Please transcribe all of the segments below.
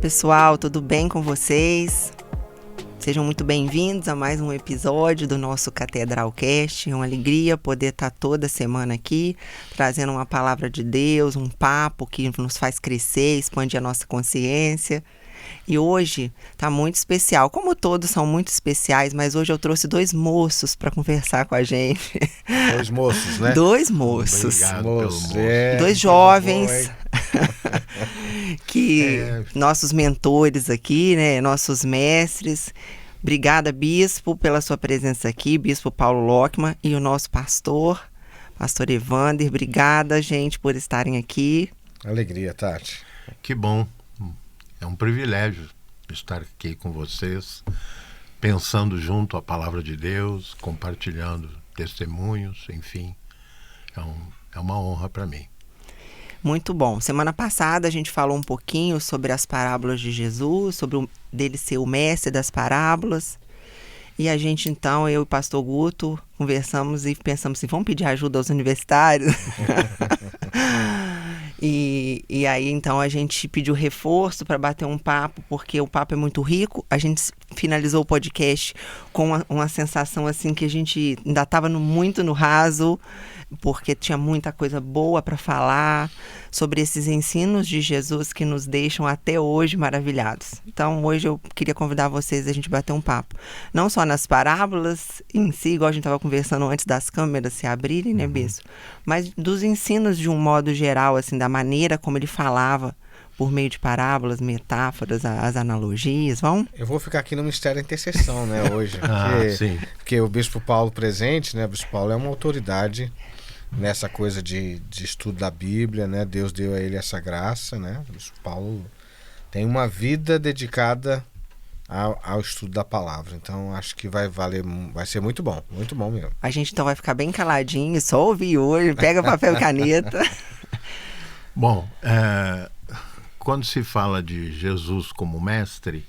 pessoal, tudo bem com vocês? Sejam muito bem-vindos a mais um episódio do nosso Catedralcast. É uma alegria poder estar toda semana aqui, trazendo uma palavra de Deus, um papo que nos faz crescer, expandir a nossa consciência. E hoje está muito especial, como todos são muito especiais, mas hoje eu trouxe dois moços para conversar com a gente. Dois moços, né? Dois moços. Obrigado, moço. Dois jovens. Nossos mentores aqui, né? Nossos mestres. Obrigada, Bispo, pela sua presença aqui, Bispo Paulo Lockman, e o nosso pastor Evander. Obrigada, gente, por estarem aqui. Alegria, Tati. Que bom. É um privilégio estar aqui com vocês, pensando junto a palavra de Deus, compartilhando testemunhos, enfim. É uma honra para mim. Muito bom. Semana passada a gente falou um pouquinho sobre as parábolas de Jesus, sobre dele ser o mestre das parábolas. E a gente, então, eu e o pastor Guto, conversamos e pensamos assim, vamos pedir ajuda aos universitários? E aí, então, a gente pediu reforço para bater um papo, porque o papo é muito rico. A gente finalizou o podcast com uma sensação, assim, que a gente ainda estava muito no raso, porque tinha muita coisa boa para falar sobre esses ensinos de Jesus que nos deixam até hoje maravilhados. Então, hoje eu queria convidar vocês a gente bater um papo. Não só nas parábolas em si, igual a gente estava conversando antes das câmeras se abrirem, né, Bispo? Mas dos ensinos de um modo geral, assim, da maneira como ele falava por meio de parábolas, metáforas, as analogias, vão? Eu vou ficar aqui no mistério da intercessão, né, hoje. Sim. Porque o Bispo Paulo presente, né, o Bispo Paulo é uma autoridade nessa coisa de estudo da Bíblia, né? Deus deu a ele essa graça, né? O Bispo Paulo tem uma vida dedicada ao estudo da palavra. Então, acho que vai ser muito bom mesmo. A gente então vai ficar bem caladinho, só ouvir hoje, pega papel e caneta. Bom, quando se fala de Jesus como mestre,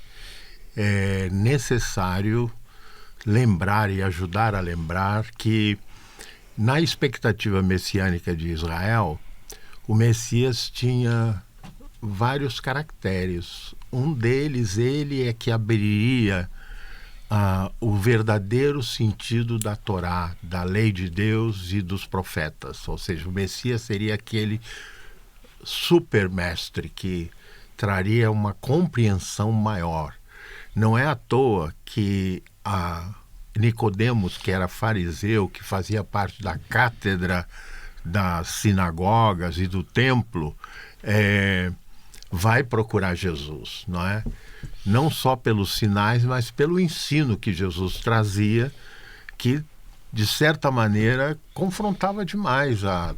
é necessário lembrar e ajudar a lembrar que na expectativa messiânica de Israel, o Messias tinha vários caracteres. Um deles, ele é que abriria o verdadeiro sentido da Torá, da lei de Deus e dos profetas. Ou seja, o Messias seria aquele supermestre que traria uma compreensão maior. Não é à toa que Nicodemos, que era fariseu, que fazia parte da cátedra das sinagogas e do templo, vai procurar Jesus, não é? Não só pelos sinais, mas pelo ensino que Jesus trazia, que, de certa maneira, confrontava demais a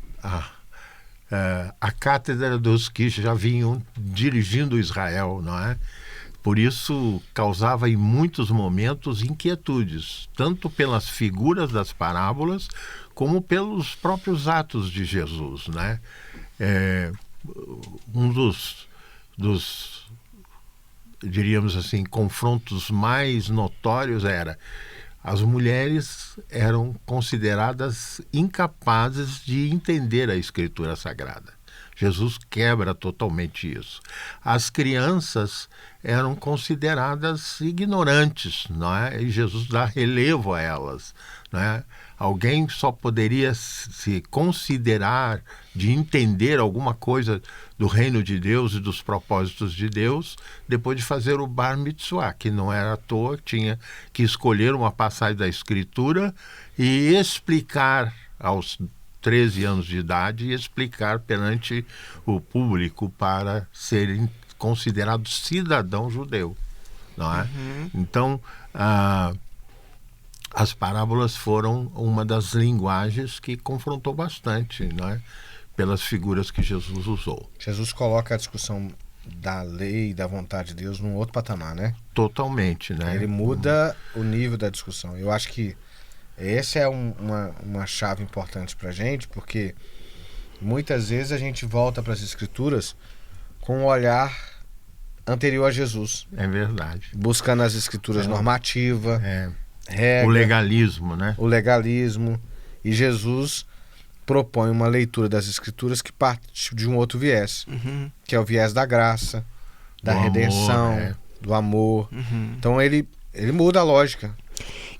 cátedra dos que já vinham dirigindo Israel, não é? Por isso, causava em muitos momentos inquietudes, tanto pelas figuras das parábolas, como pelos próprios atos de Jesus, né? Um dos, diríamos assim, confrontos mais notórios era: as mulheres eram consideradas incapazes de entender a Escritura Sagrada. Jesus quebra totalmente isso. As crianças eram consideradas ignorantes, não é? E Jesus dá relevo a elas, não é? Alguém só poderia se considerar de entender alguma coisa do reino de Deus e dos propósitos de Deus depois de fazer o Bar Mitzvah, que não era à toa, tinha que escolher uma passagem da Escritura e explicar aos 13 anos de idade e explicar perante o público para ser considerado cidadão judeu, não é? Então, as parábolas foram uma das linguagens que confrontou bastante, não é? Pelas figuras que Jesus usou. Jesus coloca a discussão da lei e da vontade de Deus num outro patamar, né? Totalmente, né? Ele muda o nível da discussão. Eu acho que essa é uma chave importante pra gente, porque muitas vezes a gente volta para as Escrituras com um olhar anterior a Jesus. É verdade. Buscando as Escrituras normativa, regra, o legalismo, né? O legalismo. E Jesus propõe uma leitura das Escrituras que parte de um outro viés, que é o viés da graça, da redenção, do amor. Então ele muda a lógica.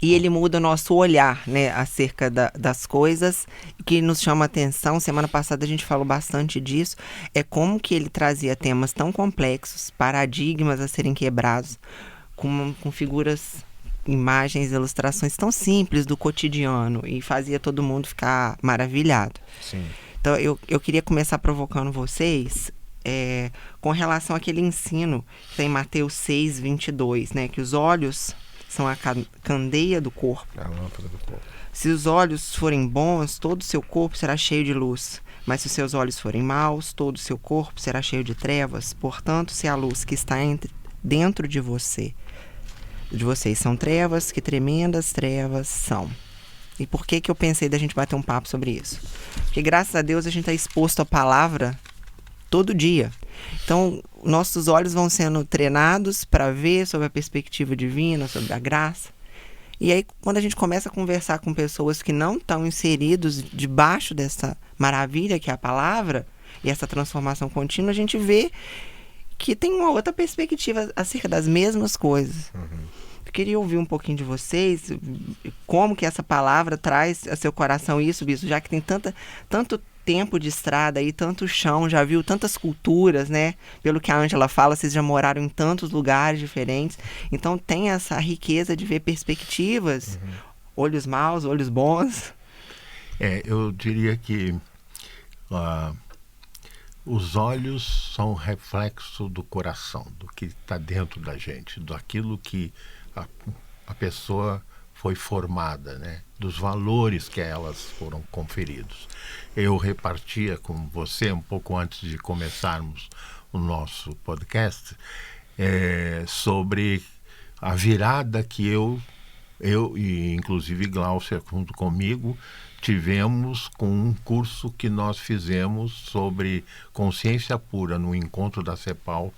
E ele muda o nosso olhar, né, acerca das coisas. O que nos chama a atenção, semana passada a gente falou bastante disso, é como que ele trazia temas tão complexos, paradigmas a serem quebrados, com figuras, imagens, ilustrações tão simples do cotidiano, e fazia todo mundo ficar maravilhado. Sim. Então eu queria começar provocando vocês com relação àquele ensino que tem em Mateus 6, 22, né, que os olhos são a candeia do corpo. A lâmpada do corpo. Se os olhos forem bons, todo o seu corpo será cheio de luz. Mas se os seus olhos forem maus, todo o seu corpo será cheio de trevas. Portanto, se a luz que está dentro de vocês são trevas, que tremendas trevas são. E por que eu pensei da gente bater um papo sobre isso? Porque graças a Deus a gente está exposto à palavra todo dia. Então, nossos olhos vão sendo treinados para ver sobre a perspectiva divina, sobre a graça. E aí, quando a gente começa a conversar com pessoas que não estão inseridos debaixo dessa maravilha que é a palavra, e essa transformação contínua, a gente vê que tem uma outra perspectiva acerca das mesmas coisas. Eu queria ouvir um pouquinho de vocês, como que essa palavra traz a seu coração isso, Bispo, já que tem tanto tempo de estrada aí, tanto chão, já viu tantas culturas, né? Pelo que a Ângela fala, vocês já moraram em tantos lugares diferentes. Então tem essa riqueza de ver perspectivas, olhos maus, olhos bons. Eu diria que os olhos são reflexo do coração, do que está dentro da gente, daquilo que a pessoa foi formada, né? Dos valores que a elas foram conferidos. Eu repartia com você um pouco antes de começarmos o nosso podcast sobre a virada que eu e inclusive Glaucia junto comigo tivemos com um curso que nós fizemos sobre consciência pura no encontro da CEPAL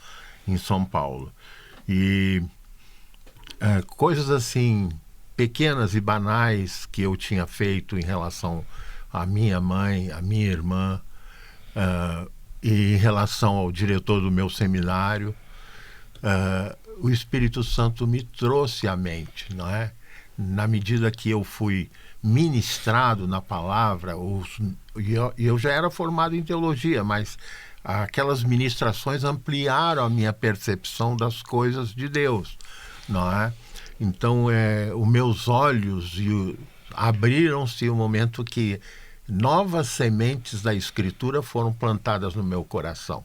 em São Paulo. E coisas assim pequenas e banais que eu tinha feito em relação à minha mãe, à minha irmã, e em relação ao diretor do meu seminário, o Espírito Santo me trouxe à mente, não é? Na medida que eu fui ministrado na palavra, e eu já era formado em teologia, mas aquelas ministrações ampliaram a minha percepção das coisas de Deus, não é? Então, os meus olhos abriram-se no momento que novas sementes da Escritura foram plantadas no meu coração.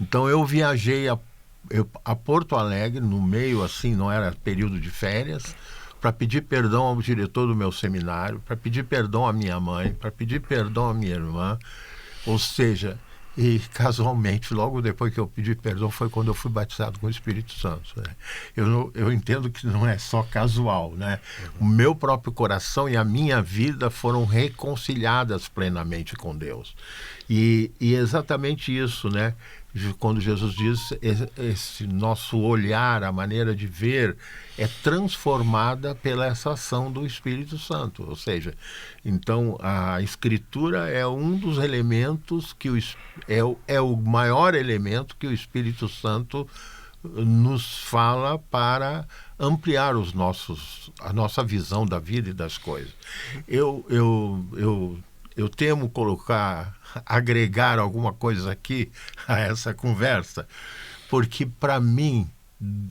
Então, eu viajei a Porto Alegre, no meio, assim, não era período de férias, para pedir perdão ao diretor do meu seminário, para pedir perdão à minha mãe, para pedir perdão à minha irmã. Ou seja, e casualmente, logo depois que eu pedi perdão, foi quando eu fui batizado com o Espírito Santo, né? Eu entendo que não é só casual, né? O meu próprio coração e a minha vida foram reconciliadas plenamente com Deus. E exatamente isso, né? Quando Jesus diz, esse nosso olhar, a maneira de ver, é transformada pela essa ação do Espírito Santo. Ou seja, então a Escritura é um dos elementos que é o maior elemento que o Espírito Santo nos fala para ampliar a nossa visão da vida e das coisas. Eu temo agregar alguma coisa aqui a essa conversa, porque para mim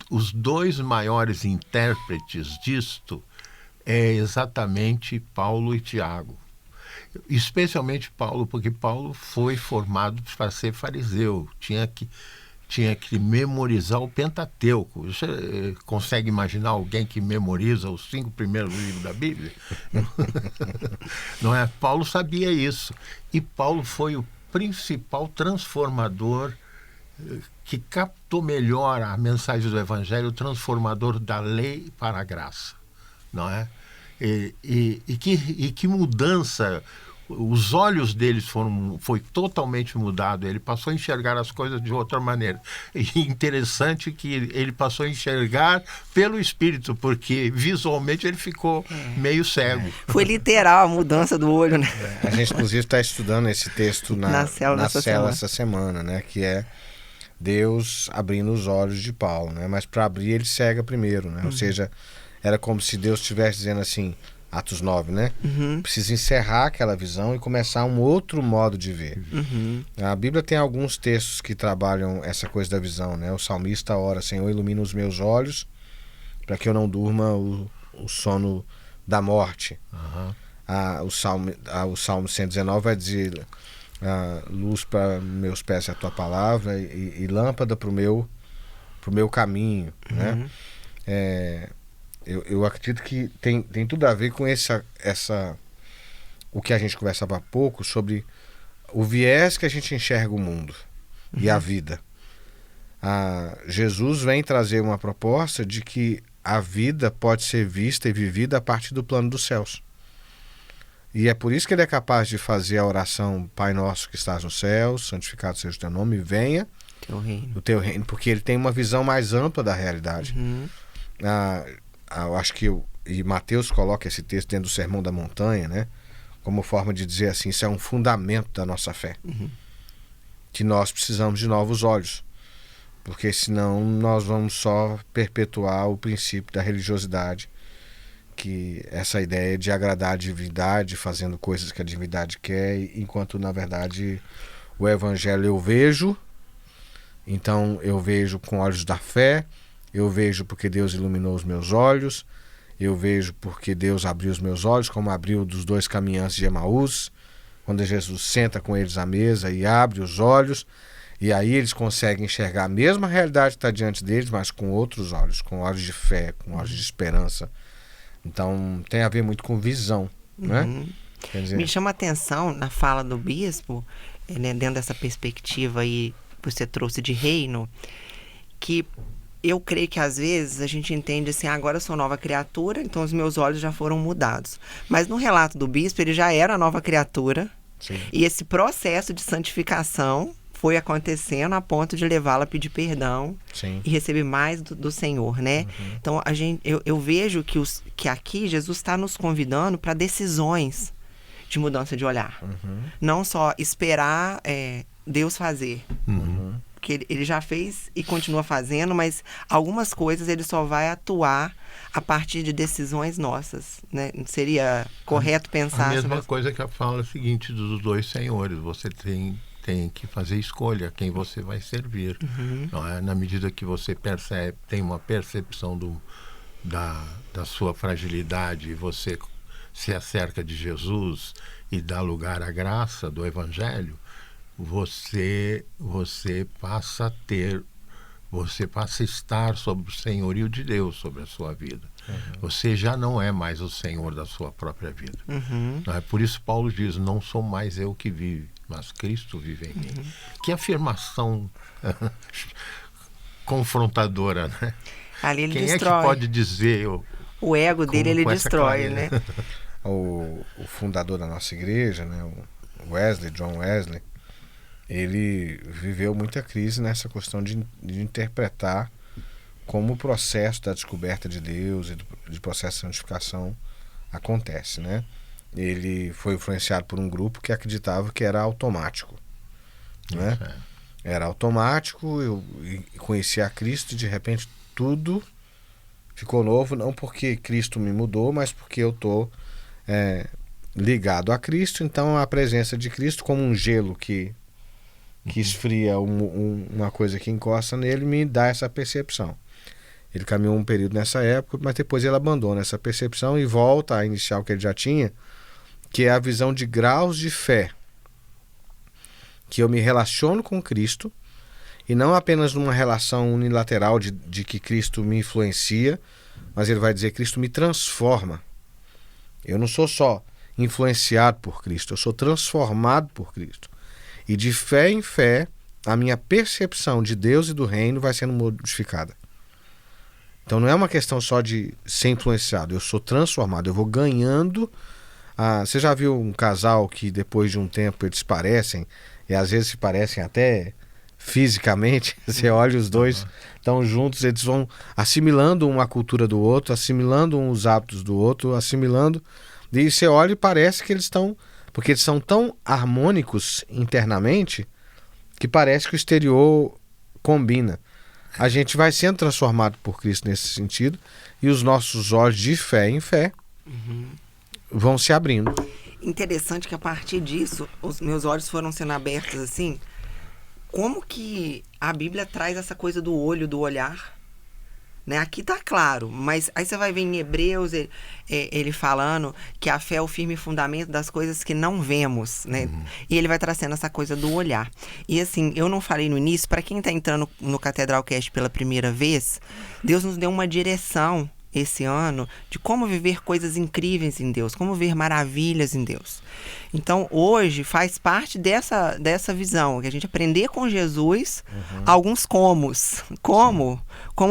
os dois maiores intérpretes disto é exatamente Paulo e Tiago. Especialmente Paulo, porque Paulo foi formado para ser fariseu, tinha que memorizar o Pentateuco. Você consegue imaginar alguém que memoriza os 5 primeiros livros da Bíblia? Não é? Paulo sabia isso. E Paulo foi o principal transformador que captou melhor a mensagem do Evangelho, o transformador da lei para a graça. Não é? E que mudança! Os olhos deles foi totalmente mudado. Ele passou a enxergar as coisas de outra maneira. E interessante que ele passou a enxergar pelo Espírito, porque visualmente ele ficou meio cego. Foi literal a mudança do olho, né? A gente, inclusive, está estudando esse texto na célula essa semana, né? Que é Deus abrindo os olhos de Paulo, né? Mas para abrir ele cega primeiro, né? Ou seja, era como se Deus estivesse dizendo assim, Atos 9, né? Precisa encerrar aquela visão e começar um outro modo de ver. A Bíblia tem alguns textos que trabalham essa coisa da visão, né? O salmista ora, Senhor, ilumina os meus olhos para que eu não durma o sono da morte. O Salmo 119 vai dizer, luz para meus pés é a tua palavra e lâmpada para o meu caminho, né? Eu acredito que tem tudo a ver com o que a gente conversava há pouco sobre o viés que a gente enxerga o mundo e a vida. Jesus vem trazer uma proposta de que a vida pode ser vista e vivida a partir do plano dos céus. E é por isso que ele é capaz de fazer a oração Pai Nosso que estás nos céus, santificado seja o teu nome, venha o teu reino, porque ele tem uma visão mais ampla da realidade. Eu acho que e Mateus coloca esse texto dentro do Sermão da Montanha, né? Como forma de dizer assim, isso é um fundamento da nossa fé. Que nós precisamos de novos olhos. Porque senão nós vamos só perpetuar o princípio da religiosidade, que essa ideia de agradar a divindade, fazendo coisas que a divindade quer, enquanto na verdade o evangelho eu vejo, então eu vejo com olhos da fé, eu vejo porque Deus iluminou os meus olhos, eu vejo porque Deus abriu os meus olhos, como abriu dos 2 caminhantes de Emaús, quando Jesus senta com eles à mesa e abre os olhos, e aí eles conseguem enxergar a mesma realidade que está diante deles, mas com outros olhos, com olhos de fé, com olhos de esperança. Então tem a ver muito com visão, né? Quer dizer... Me chama a atenção na fala do bispo, né, dentro dessa perspectiva aí que você trouxe de reino, que eu creio que às vezes a gente entende assim, agora eu sou nova criatura, então os meus olhos já foram mudados. Mas no relato do bispo, ele já era nova criatura. Sim. E esse processo de santificação foi acontecendo a ponto de levá-la a pedir perdão. Sim. E receber mais do Senhor, né? Então eu vejo que aqui Jesus está nos convidando para decisões de mudança de olhar. Não só esperar Deus fazer. Que ele já fez e continua fazendo, mas algumas coisas ele só vai atuar a partir de decisões nossas, né? Seria correto pensar... A mesma coisa que eu falo é o seguinte, dos 2 senhores, você tem que fazer escolha quem você vai servir. Não é? Na medida que você tem uma percepção da sua fragilidade, você se acerca de Jesus e dá lugar à graça do Evangelho, você passa a estar sob o senhorio de Deus sobre a sua vida. Você já não é mais o senhor da sua própria vida. Não é? Por isso Paulo diz, não sou mais eu que vive, mas Cristo vive em mim. Que afirmação confrontadora, né? Ali ele Quem destrói. é que pode dizer... O ego dele ele destrói, né? O fundador da nossa igreja, né? O John Wesley, ele viveu muita crise nessa questão de interpretar como o processo da descoberta de Deus e do processo de santificação acontece, né? Ele foi influenciado por um grupo que acreditava que era automático, né? Era automático, eu conheci a Cristo e de repente tudo ficou novo, não porque Cristo me mudou, mas porque eu estou ligado a Cristo, então a presença de Cristo como um gelo que esfria uma coisa que encosta nele, me dá essa percepção. Ele caminhou um período nessa época, mas depois ele abandona essa percepção e volta a iniciar o que ele já tinha, que é a visão de graus de fé. Que eu me relaciono com Cristo, e não apenas numa relação unilateral de que Cristo me influencia, mas ele vai dizer que Cristo me transforma. Eu não sou só influenciado por Cristo, eu sou transformado por Cristo. E de fé em fé, a minha percepção de Deus e do reino vai sendo modificada. Então não é uma questão só de ser influenciado, eu sou transformado, eu vou ganhando. Você já viu um casal que depois de um tempo eles se parecem, e às vezes se parecem até fisicamente, você olha os dois estão juntos, eles vão assimilando uma cultura do outro, assimilando os hábitos do outro, assimilando, e você olha e parece que eles estão, porque eles são tão harmônicos internamente, que parece que o exterior combina. A gente vai sendo transformado por Cristo nesse sentido, e os nossos olhos de fé em fé vão se abrindo. Interessante que a partir disso, os meus olhos foram sendo abertos assim. Como que a Bíblia traz essa coisa do olho, do olhar? Né? Aqui tá claro, mas aí você vai ver em Hebreus ele falando que a fé é o firme fundamento das coisas que não vemos, né? E ele vai trazendo essa coisa do olhar. E assim, eu não falei no início, para quem tá entrando no Catedral Cast pela primeira vez, Deus nos deu uma direção esse ano de como viver coisas incríveis em Deus, como ver maravilhas em Deus. Então, hoje faz parte dessa visão, que a gente aprender com Jesus alguns comos. Como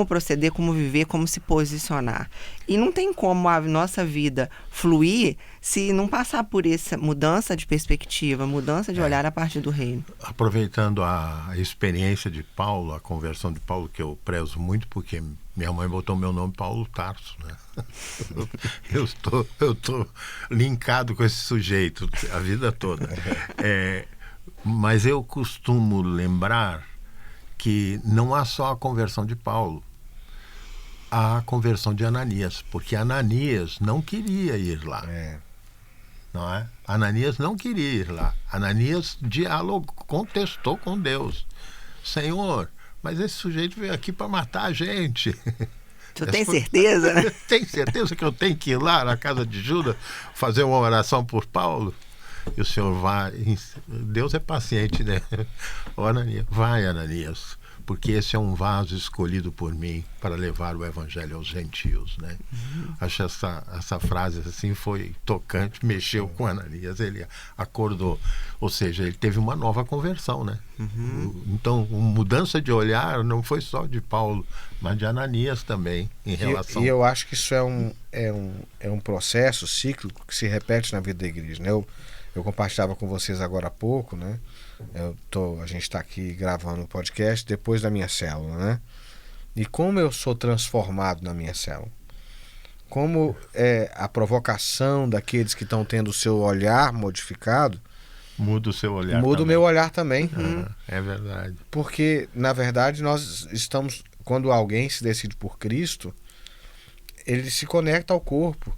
proceder, como viver, como se posicionar. E não tem como a nossa vida fluir se não passar por essa mudança de perspectiva, mudança de olhar a partir do reino. Aproveitando a experiência de Paulo, a conversão de Paulo, que eu prezo muito, porque minha mãe botou meu nome Paulo Tarso, né? Eu tô linkado com esse sujeito a vida toda. Mas eu costumo lembrar que não há só a conversão de Paulo, há a conversão de Ananias, porque Ananias não queria ir lá. Não é? Ananias não queria ir lá. Ananias contestou com Deus. Senhor, mas esse sujeito veio aqui para matar a gente. Tu tem certeza, né? Tem certeza que eu tenho que ir lá na casa de Judas fazer uma oração por Paulo? E o Senhor vai. Deus é paciente, né? Ananias, vai, Ananias, porque esse é um vaso escolhido por mim para levar o evangelho aos gentios, né? Acho essa frase assim foi tocante, mexeu com Ananias, ele acordou, ou seja, ele teve uma nova conversão, né? Então, mudança de olhar não foi só de Paulo, mas de Ananias também em relação. E eu acho que isso é um processo cíclico que se repete na vida da igreja, né? Eu compartilhava com vocês agora há pouco, né? A gente está aqui gravando o podcast depois da minha célula, né? E como eu sou transformado na minha célula. Como a provocação daqueles que estão tendo o seu olhar modificado muda o seu olhar. Muda o meu olhar também. É verdade. Porque, na verdade, nós estamos... Quando alguém se decide por Cristo, ele se conecta ao corpo.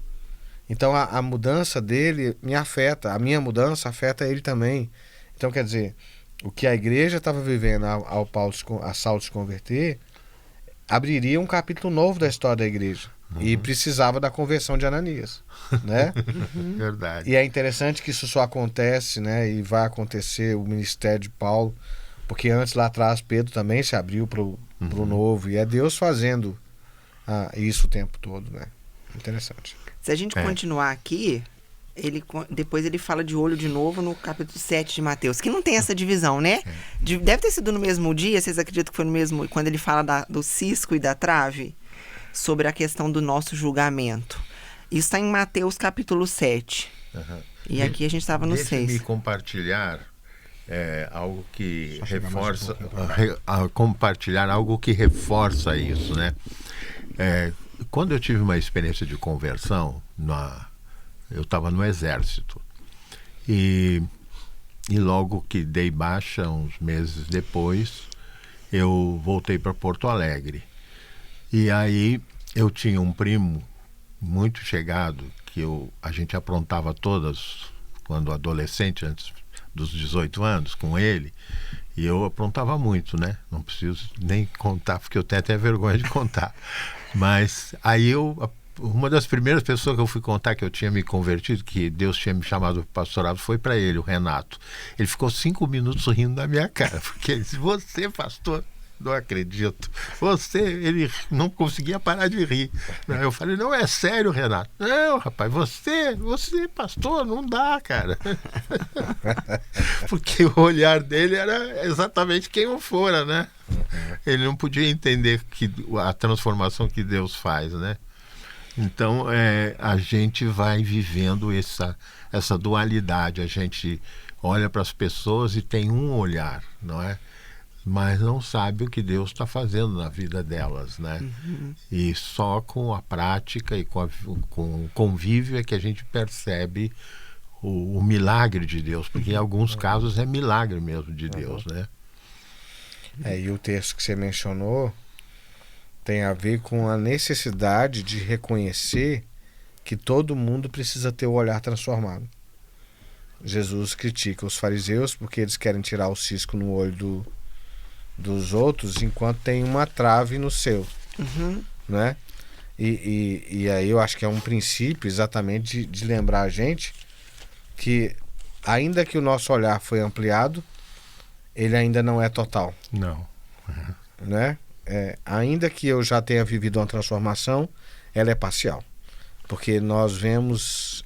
Então a mudança dele me afeta, a minha mudança afeta ele também. Então, quer dizer, o que a igreja estava vivendo a Saulo se converter, abriria um capítulo novo da história da igreja. E precisava da conversão de Ananias, né? Verdade. E é interessante que isso só acontece, né? E vai acontecer o ministério de Paulo, porque antes, lá atrás, Pedro também se abriu para o novo. E é Deus fazendo isso o tempo todo, né? Interessante. Se a gente continuar aqui, depois ele fala de olho de novo no capítulo 7 de Mateus, que não tem essa divisão, né? Deve ter sido no mesmo dia, vocês acreditam que foi no mesmo... Quando ele fala do cisco e da trave, sobre a questão do nosso julgamento. Isso está em Mateus capítulo 7. E aqui a gente estava no 6. Deixe-me compartilhar algo que reforça... compartilhar algo que reforça isso, né? Quando eu tive uma experiência de conversão, eu estava no exército. E logo que dei baixa, uns meses depois, eu voltei para Porto Alegre. E aí eu tinha um primo muito chegado, que a gente aprontava todas, quando adolescente, antes dos 18 anos, com ele. E eu aprontava muito, né? Não preciso nem contar, porque eu tenho até vergonha de contar. Mas aí uma das primeiras pessoas que eu fui contar que eu tinha me convertido, que Deus tinha me chamado para o pastorado, foi para ele, o Renato. Ele ficou 5 minutos rindo da minha cara, porque ele disse: você, pastor, não acredito. Ele não conseguia parar de rir. Eu falei: não, é sério, Renato. Não, rapaz, você, pastor, não dá, cara. Porque o olhar dele era exatamente quem eu fora, né? Ele não podia entender a transformação que Deus faz, né? Então, a gente vai vivendo essa dualidade. A gente olha para as pessoas e tem um olhar, não é? Mas não sabe o que Deus está fazendo na vida delas, né? E só com a prática e com o convívio é que a gente percebe o milagre de Deus, porque em alguns casos é milagre mesmo de Deus, né? E o texto que você mencionou tem a ver com a necessidade de reconhecer que todo mundo precisa ter o olhar transformado. Jesus critica os fariseus porque eles querem tirar o cisco no olho dos outros enquanto tem uma trave no seu. Né? E aí eu acho que é um princípio exatamente de lembrar a gente que ainda que o nosso olhar foi ampliado, ele ainda não é total. Não. Né? Ainda que eu já tenha vivido uma transformação, ela é parcial. Porque nós vemos...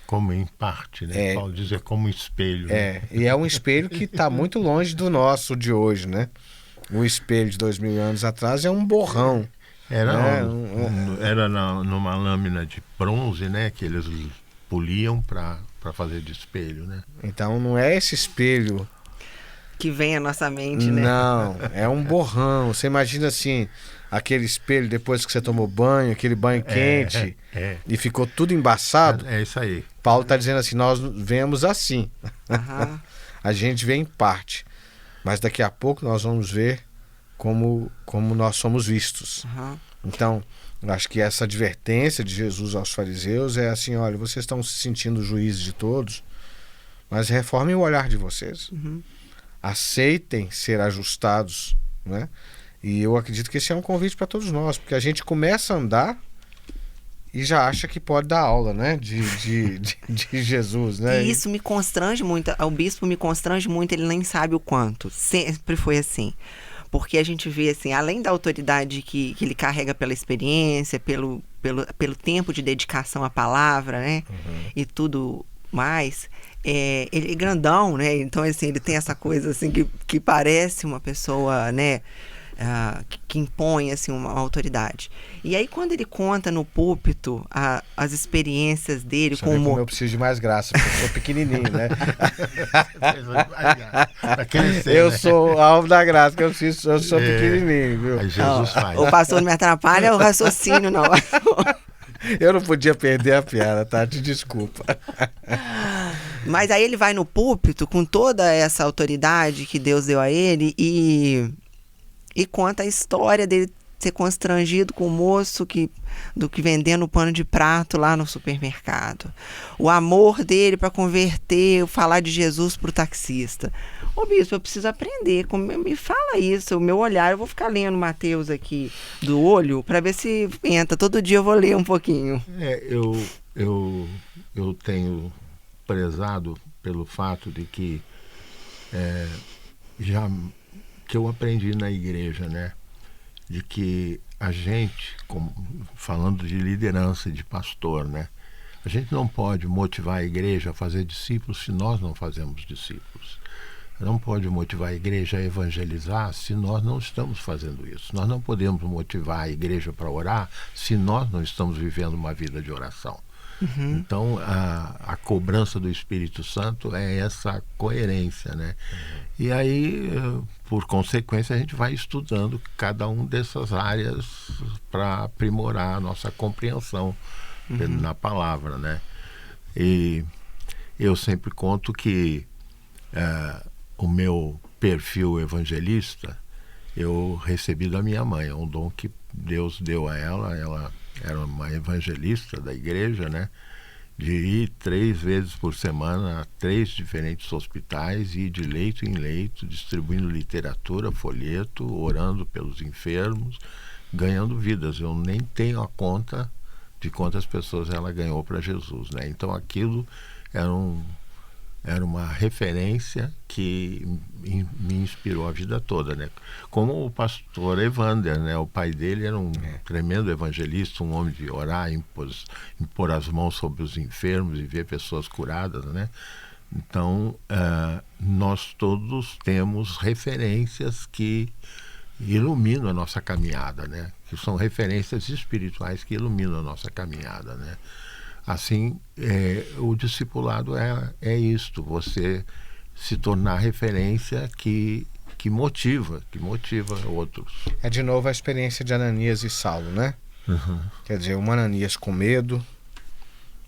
como em parte, né? Paulo diz como espelho. Né? E é um espelho que está muito longe do nosso de hoje, né? O espelho de 2000 anos atrás é um borrão. Era numa lâmina de bronze, né? Que eles poliam para fazer de espelho, né? Então não é esse espelho que vem à nossa mente, né? Não, é um borrão. Você imagina assim, aquele espelho depois que você tomou banho, aquele banho quente e ficou tudo embaçado. É isso aí. Paulo está dizendo assim, nós vemos assim. A gente vê em parte. Mas daqui a pouco nós vamos ver como nós somos vistos. Então, eu acho que essa advertência de Jesus aos fariseus é assim, olha, vocês estão se sentindo juízes de todos, mas reformem o olhar de vocês. Aceitem ser ajustados, né? E eu acredito que esse é um convite para todos nós, porque a gente começa a andar e já acha que pode dar aula, né? De Jesus, né? E isso me constrange muito, o bispo me constrange muito, ele nem sabe o quanto, sempre foi assim. Porque a gente vê, assim, além da autoridade que ele carrega pela experiência, pelo tempo de dedicação à palavra, né? E tudo mais, ele é grandão, né? Então, assim, ele tem essa coisa, assim, que parece uma pessoa, né? Que impõe, assim, uma autoridade. E aí, quando ele conta no púlpito as experiências dele com o... Eu preciso de mais graça, porque eu sou pequenininho, né? Eu sou alvo da graça, que eu sou pequenininho, viu? Aí Jesus faz. O pastor não me atrapalha, o raciocínio não. Eu não podia perder a piada, tá? Te desculpa. Mas aí ele vai no púlpito com toda essa autoridade que Deus deu a ele e conta a história dele ser constrangido com o moço do que vendendo pano de prato lá no supermercado. O amor dele para converter, falar de Jesus para o taxista. Ô bispo, eu preciso aprender, me fala isso, o meu olhar, eu vou ficar lendo Mateus aqui do olho para ver se entra, todo dia eu vou ler um pouquinho. Eu tenho prezado pelo fato de que que eu aprendi na igreja, né? De que a gente, falando de liderança e de pastor, né? A gente não pode motivar a igreja a fazer discípulos se nós não fazemos discípulos. Não pode motivar a igreja a evangelizar se nós não estamos fazendo isso. Nós não podemos motivar a igreja para orar se nós não estamos vivendo uma vida de oração. Então, a cobrança do Espírito Santo é essa coerência, né? E aí, por consequência, a gente vai estudando cada uma dessas áreas para aprimorar a nossa compreensão na palavra, né? E eu sempre conto que o meu perfil evangelista eu recebi da minha mãe, é um dom que Deus deu a ela era uma evangelista da igreja, né? De ir 3 vezes por semana a 3 diferentes hospitais e ir de leito em leito, distribuindo literatura, folheto, orando pelos enfermos, ganhando vidas. Eu nem tenho a conta de quantas pessoas ela ganhou para Jesus, né? Então aquilo era uma referência que me inspirou a vida toda, né? Como o pastor Evander, né? O pai dele era um tremendo evangelista, um homem de orar, impor as mãos sobre os enfermos e ver pessoas curadas, né? Então, nós todos temos referências que iluminam a nossa caminhada, né? Que são referências espirituais que iluminam a nossa caminhada, né? Assim, o discipulado é isto, você se tornar referência que motiva outros. É de novo a experiência de Ananias e Saulo, né? Quer dizer, um Ananias com medo,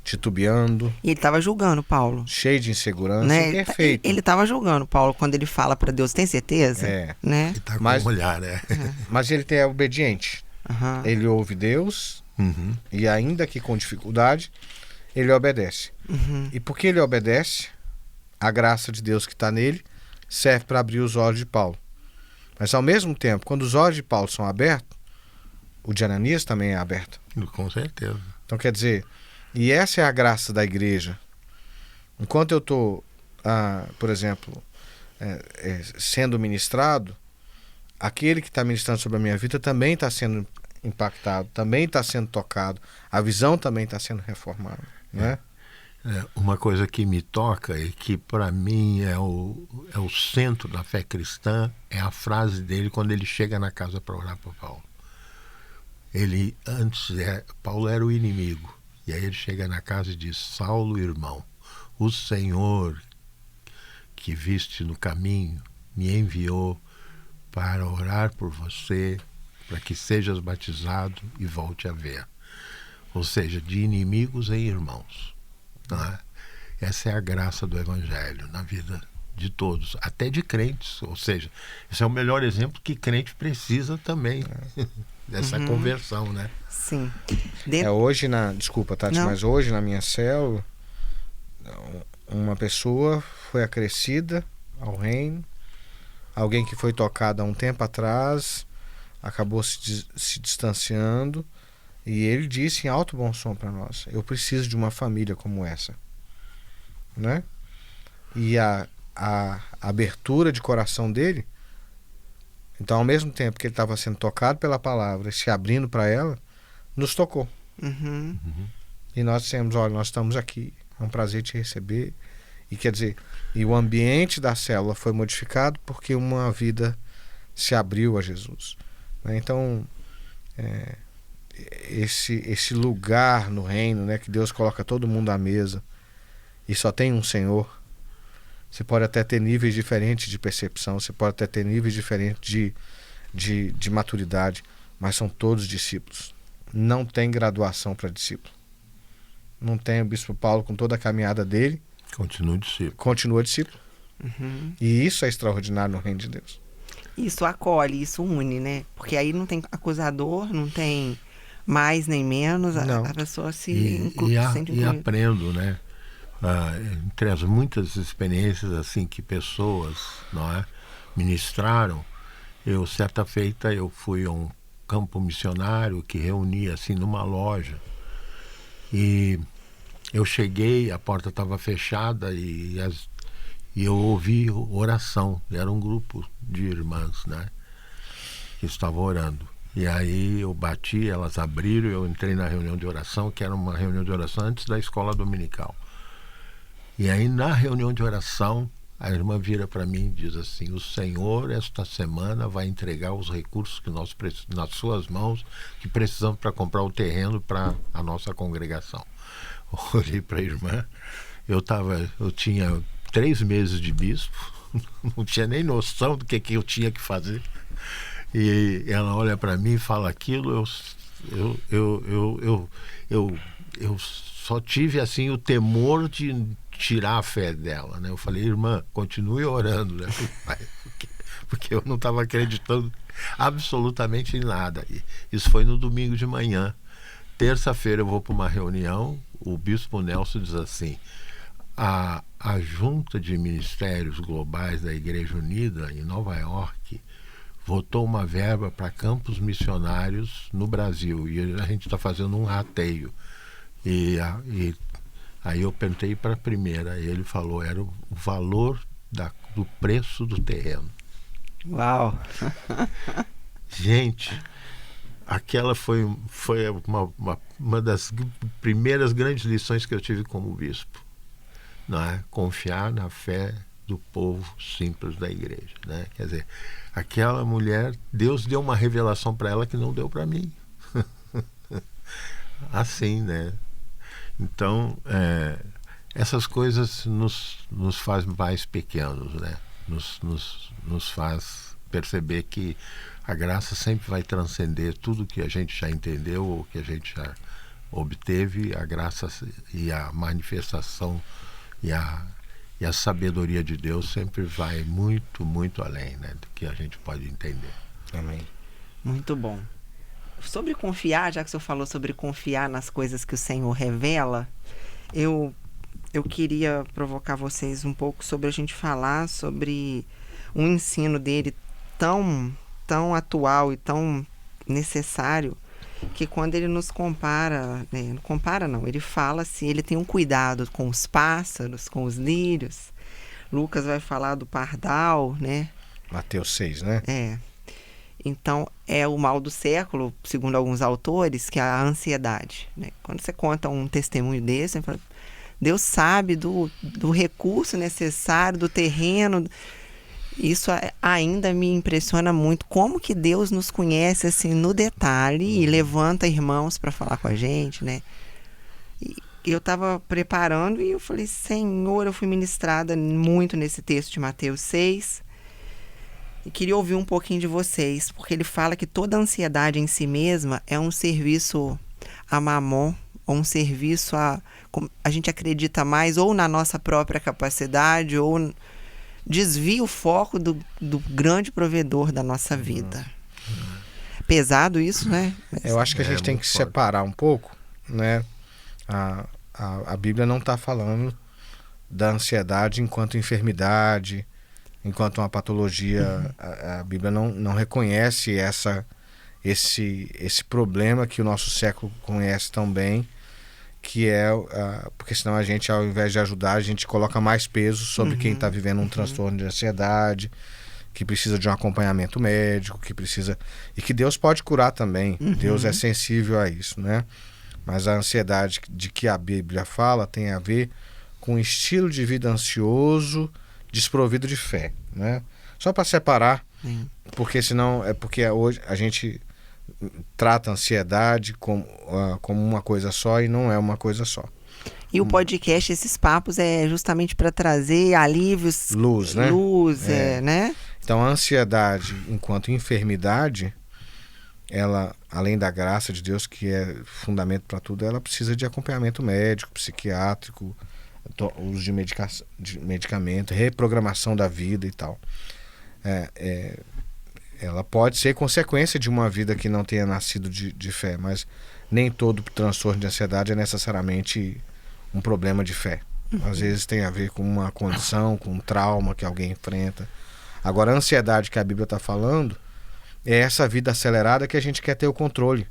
titubeando, E ele estava julgando Paulo, cheio de insegurança, né? imperfeito. Ele estava julgando Paulo quando ele fala para Deus, tem certeza? É. Né? E tá com Mas- um olhar, né? Mas ele é obediente. Aham. Ele ouve Deus Uhum. e ainda que com dificuldade, ele obedece. Uhum. E porque ele obedece, a graça de Deus que está nele serve para abrir os olhos de Paulo. Mas ao mesmo tempo, quando os olhos de Paulo são abertos, o de Ananias também é aberto. Com certeza. Então quer dizer, e essa é a graça da igreja. Enquanto eu estou, por exemplo, sendo ministrado, aquele que está ministrando sobre a minha vida também está sendo impactado, também está sendo tocado, a visão também está sendo reformada, né? Uma coisa que me toca e que para mim é o centro da fé cristã é a frase dele quando ele chega na casa para orar por Paulo. Ele Paulo era o inimigo, e aí ele chega na casa e diz: Saulo, irmão, o Senhor que viste no caminho me enviou para orar por você, para que sejas batizado e volte a ver. Ou seja, de inimigos em irmãos. Não é? Essa é a graça do Evangelho na vida de todos, até de crentes. Ou seja, esse é o melhor exemplo que crente precisa também dessa conversão, né? Sim. Hoje desculpa, Tati, Não. mas hoje na minha célula, uma pessoa foi acrescida ao reino, alguém que foi tocado há um tempo atrás, acabou se distanciando, e ele disse em alto bom som para nós: eu preciso de uma família como essa, né? E a abertura de coração dele, então ao mesmo tempo que ele estava sendo tocado pela palavra e se abrindo para ela, nos tocou. Uhum. E nós dissemos: olha, nós estamos aqui, é um prazer te receber. E quer dizer, e o ambiente da célula foi modificado porque uma vida se abriu a Jesus, né? Então esse lugar no reino, né, que Deus coloca todo mundo à mesa e só tem um Senhor. Você pode até ter níveis diferentes de percepção, você pode até ter níveis diferentes de maturidade, mas são todos discípulos. Não tem graduação para discípulo. Não tem. O bispo Paulo, com toda a caminhada dele, continua discípulo. Uhum. E isso é extraordinário no reino de Deus. Isso acolhe, isso une, né? Porque aí não tem acusador, não tem mais nem menos, a pessoa se sente e aprendo, né? Entre as muitas experiências assim que pessoas, não é, ministraram, certa feita eu fui a um campo missionário que reunia assim numa loja, e eu cheguei, a porta estava fechada e eu ouvi oração. Era um grupo de irmãs, né, que estavam orando. E aí eu bati, elas abriram, eu entrei na reunião de oração, que era uma reunião de oração antes da escola dominical. E aí na reunião de oração, a irmã vira para mim e diz assim: o Senhor esta semana vai entregar os recursos que nós nas suas mãos, que precisamos para comprar o terreno para a nossa congregação. Eu olhei para a irmã, eu tinha 3 meses de bispo, não tinha nem noção do que eu tinha que fazer. E ela olha para mim e fala aquilo, eu só tive assim o temor de tirar a fé dela, né? Eu falei: irmã, continue orando, né? Porque eu não estava acreditando absolutamente em nada. E isso foi no domingo de manhã. Terça-feira eu vou para uma reunião, o bispo Nelson diz assim: a Junta de Ministérios Globais da Igreja Unida em Nova York votou uma verba para campos missionários no Brasil, e a gente está fazendo um rateio. E aí eu perguntei para a primeira, e ele falou: era o valor do preço do terreno. Uau! Gente, aquela foi uma das primeiras grandes lições que eu tive como bispo, não é? Confiar na fé do povo simples da igreja, né? Quer dizer, aquela mulher, Deus deu uma revelação para ela que não deu para mim. Assim, né? Então, essas coisas nos faz mais pequenos, né? Nos faz perceber que a graça sempre vai transcender tudo que a gente já entendeu ou que a gente já obteve, a graça e a manifestação e a sabedoria de Deus sempre vai muito, muito além, né, do que a gente pode entender. Amém. Muito bom. Sobre confiar, já que o senhor falou sobre confiar nas coisas que o Senhor revela, eu queria provocar vocês um pouco sobre a gente falar sobre um ensino dele tão atual e tão necessário, que quando ele nos compara, né, não compara não, ele fala assim, ele tem um cuidado com os pássaros, com os lírios. Lucas vai falar do pardal, né? Mateus 6, né? Então, é o mal do século, segundo alguns autores, que é a ansiedade, né? Quando você conta um testemunho desse, você fala, Deus sabe do recurso necessário, do terreno. Isso ainda me impressiona muito. Como que Deus nos conhece assim no detalhe e levanta irmãos para falar com a gente, né? E eu estava preparando e eu falei, Senhor, eu fui ministrada muito nesse texto de Mateus 6. E queria ouvir um pouquinho de vocês, porque ele fala que toda ansiedade em si mesma é um serviço a Mamon, ou um serviço a gente acredita mais ou na nossa própria capacidade, ou desvia o foco do grande provedor da nossa vida. Pesado isso, né? Eu acho que a gente tem que separar um pouco, né? A Bíblia não está falando da ansiedade enquanto enfermidade, enquanto uma patologia. A Bíblia não reconhece esse problema que o nosso século conhece tão bem, que é porque senão a gente, ao invés de ajudar, a gente coloca mais peso sobre quem está vivendo um transtorno de ansiedade, que precisa de um acompanhamento médico, e que Deus pode curar também. Deus é sensível a isso, né? Mas a ansiedade de que a Bíblia fala tem a ver com um estilo de vida ansioso, desprovido de fé, né? Só para separar, porque senão porque hoje a gente trata a ansiedade como uma coisa só, e não é uma coisa só. E o podcast, esses papos, é justamente para trazer alívios, luz, né? né? Então a ansiedade enquanto enfermidade, ela, além da graça de Deus, que é fundamento para tudo, ela precisa de acompanhamento médico, psiquiátrico, uso de medicamento, reprogramação da vida e tal. Ela pode ser consequência de uma vida que não tenha nascido de fé, mas nem todo transtorno de ansiedade é necessariamente um problema de fé. Às vezes tem a ver com uma condição, com um trauma que alguém enfrenta. Agora, a ansiedade que a Bíblia está falando é essa vida acelerada que a gente quer ter o controle.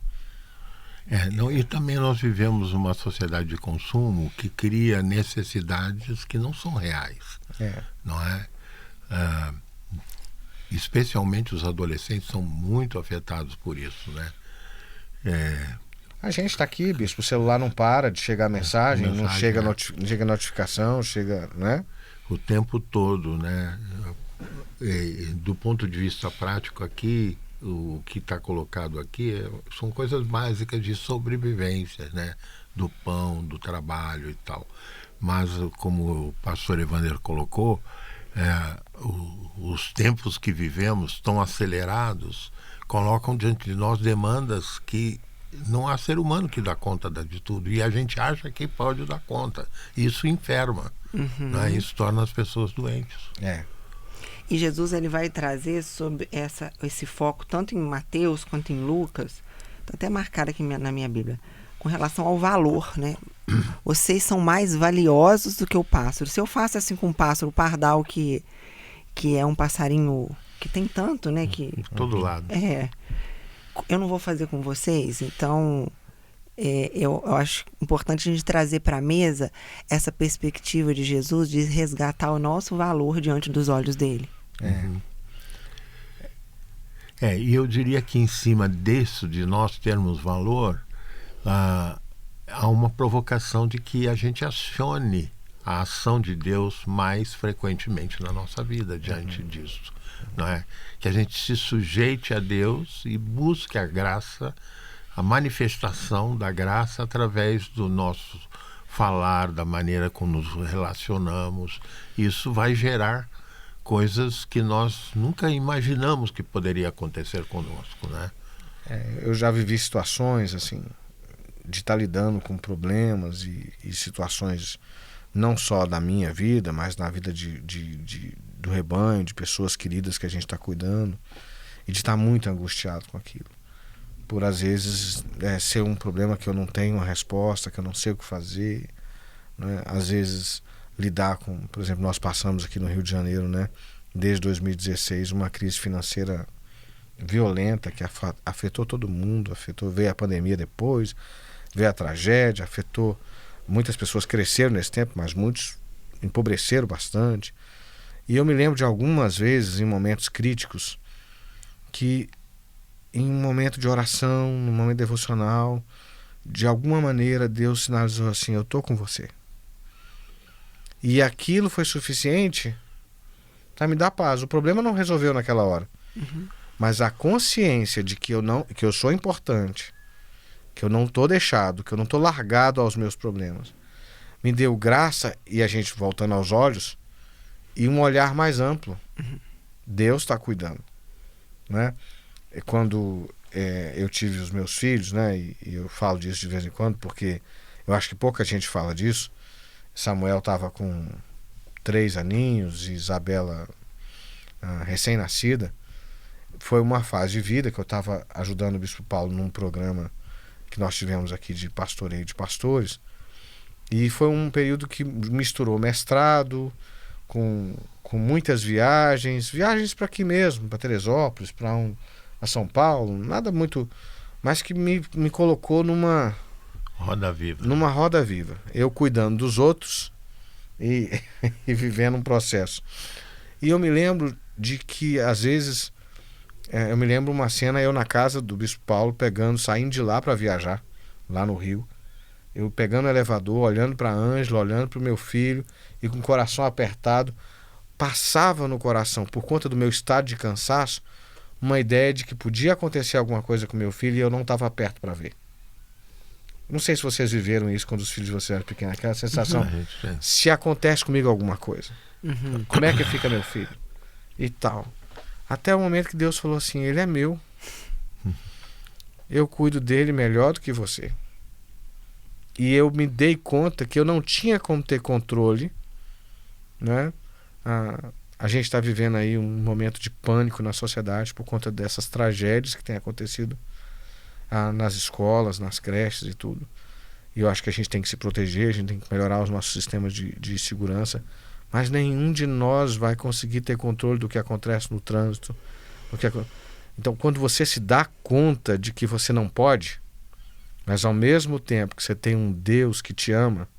E também nós vivemos uma sociedade de consumo que cria necessidades que não são reais. Não é? Especialmente os adolescentes são muito afetados por isso, né? A gente está aqui, bispo, o celular não para de chegar mensagem, não chega notificação, né? O tempo todo, né? Do ponto de vista prático aqui, o que está colocado aqui são coisas básicas de sobrevivência, né? Do pão, do trabalho e tal. Mas, como o pastor Evander colocou, os tempos que vivemos tão acelerados colocam diante de nós demandas que não há ser humano que dá conta de tudo, e a gente acha que pode dar conta. Isso enferma, né? Isso torna as pessoas doentes. E Jesus, ele vai trazer sobre esse foco tanto em Mateus quanto em Lucas, está até marcado aqui na minha Bíblia, com relação ao valor, né? Vocês são mais valiosos do que o pássaro. Se eu faço assim com o pássaro, o pardal, que é um passarinho que tem tanto, né? De todo lado. Eu não vou fazer com vocês. Então, eu acho importante a gente trazer para a mesa essa perspectiva de Jesus de resgatar o nosso valor diante dos olhos dele. E eu diria que em cima disso, de nós termos valor, há uma provocação de que a gente acione a ação de Deus mais frequentemente na nossa vida diante disso, não é? Que a gente se sujeite a Deus e busque a graça, a manifestação da graça através do nosso falar, da maneira como nos relacionamos. Isso vai gerar coisas que nós nunca imaginamos que poderia acontecer conosco, né? Eu já vivi situações assim estar lidando com problemas e situações não só da minha vida, mas na vida do rebanho, de pessoas queridas que a gente está cuidando, e de estar muito angustiado com aquilo. Por, às vezes, ser um problema que eu não tenho uma resposta, que eu não sei o que fazer, né? Às vezes, lidar com... Por exemplo, nós passamos aqui no Rio de Janeiro, né, desde 2016, uma crise financeira violenta que afetou todo mundo, veio a pandemia depois, veio a tragédia, afetou... Muitas pessoas cresceram nesse tempo, mas muitos empobreceram bastante. E eu me lembro de algumas vezes, em momentos críticos, que em um momento de oração, num momento devocional, de alguma maneira Deus sinalizou assim: eu estou com você. E aquilo foi suficiente para me dar paz. O problema não resolveu naquela hora. Mas a consciência de que eu sou importante, que eu não estou deixado, que eu não estou largado aos meus problemas, me deu graça, e a gente voltando aos olhos, e um olhar mais amplo. Deus está cuidando, né? Quando eu tive os meus filhos, né, e eu falo disso de vez em quando, porque eu acho que pouca gente fala disso. Samuel estava com 3 aninhos e Isabela recém-nascida. Foi uma fase de vida que eu estava ajudando o Bispo Paulo num programa que nós tivemos aqui de pastoreio de pastores, e foi um período que misturou mestrado com muitas viagens para aqui mesmo, para Teresópolis, a São Paulo, nada muito, mas que me colocou numa roda viva. Numa roda viva, eu cuidando dos outros e vivendo um processo. E eu me lembro de que às vezes eu me lembro uma cena, eu na casa do Bispo Paulo, saindo de lá para viajar, lá no Rio. Eu pegando o elevador, olhando para a Ângela, olhando para o meu filho, e com o coração apertado, passava no coração, por conta do meu estado de cansaço, uma ideia de que podia acontecer alguma coisa com meu filho e eu não estava perto para ver. Não sei se vocês viveram isso quando os filhos de vocês eram pequenos, aquela sensação, se acontece comigo alguma coisa, como é que fica meu filho? E tal. Até o momento que Deus falou assim: ele é meu. Eu cuido dele melhor do que você. E eu me dei conta que eu não tinha como ter controle, né? A gente está vivendo aí um momento de pânico na sociedade por conta dessas tragédias que têm acontecido nas escolas, nas creches e tudo. E eu acho que a gente tem que se proteger, a gente tem que melhorar os nossos sistemas de segurança. Mas nenhum de nós vai conseguir ter controle do que acontece no trânsito. Então, quando você se dá conta de que você não pode, mas ao mesmo tempo que você tem um Deus que te ama,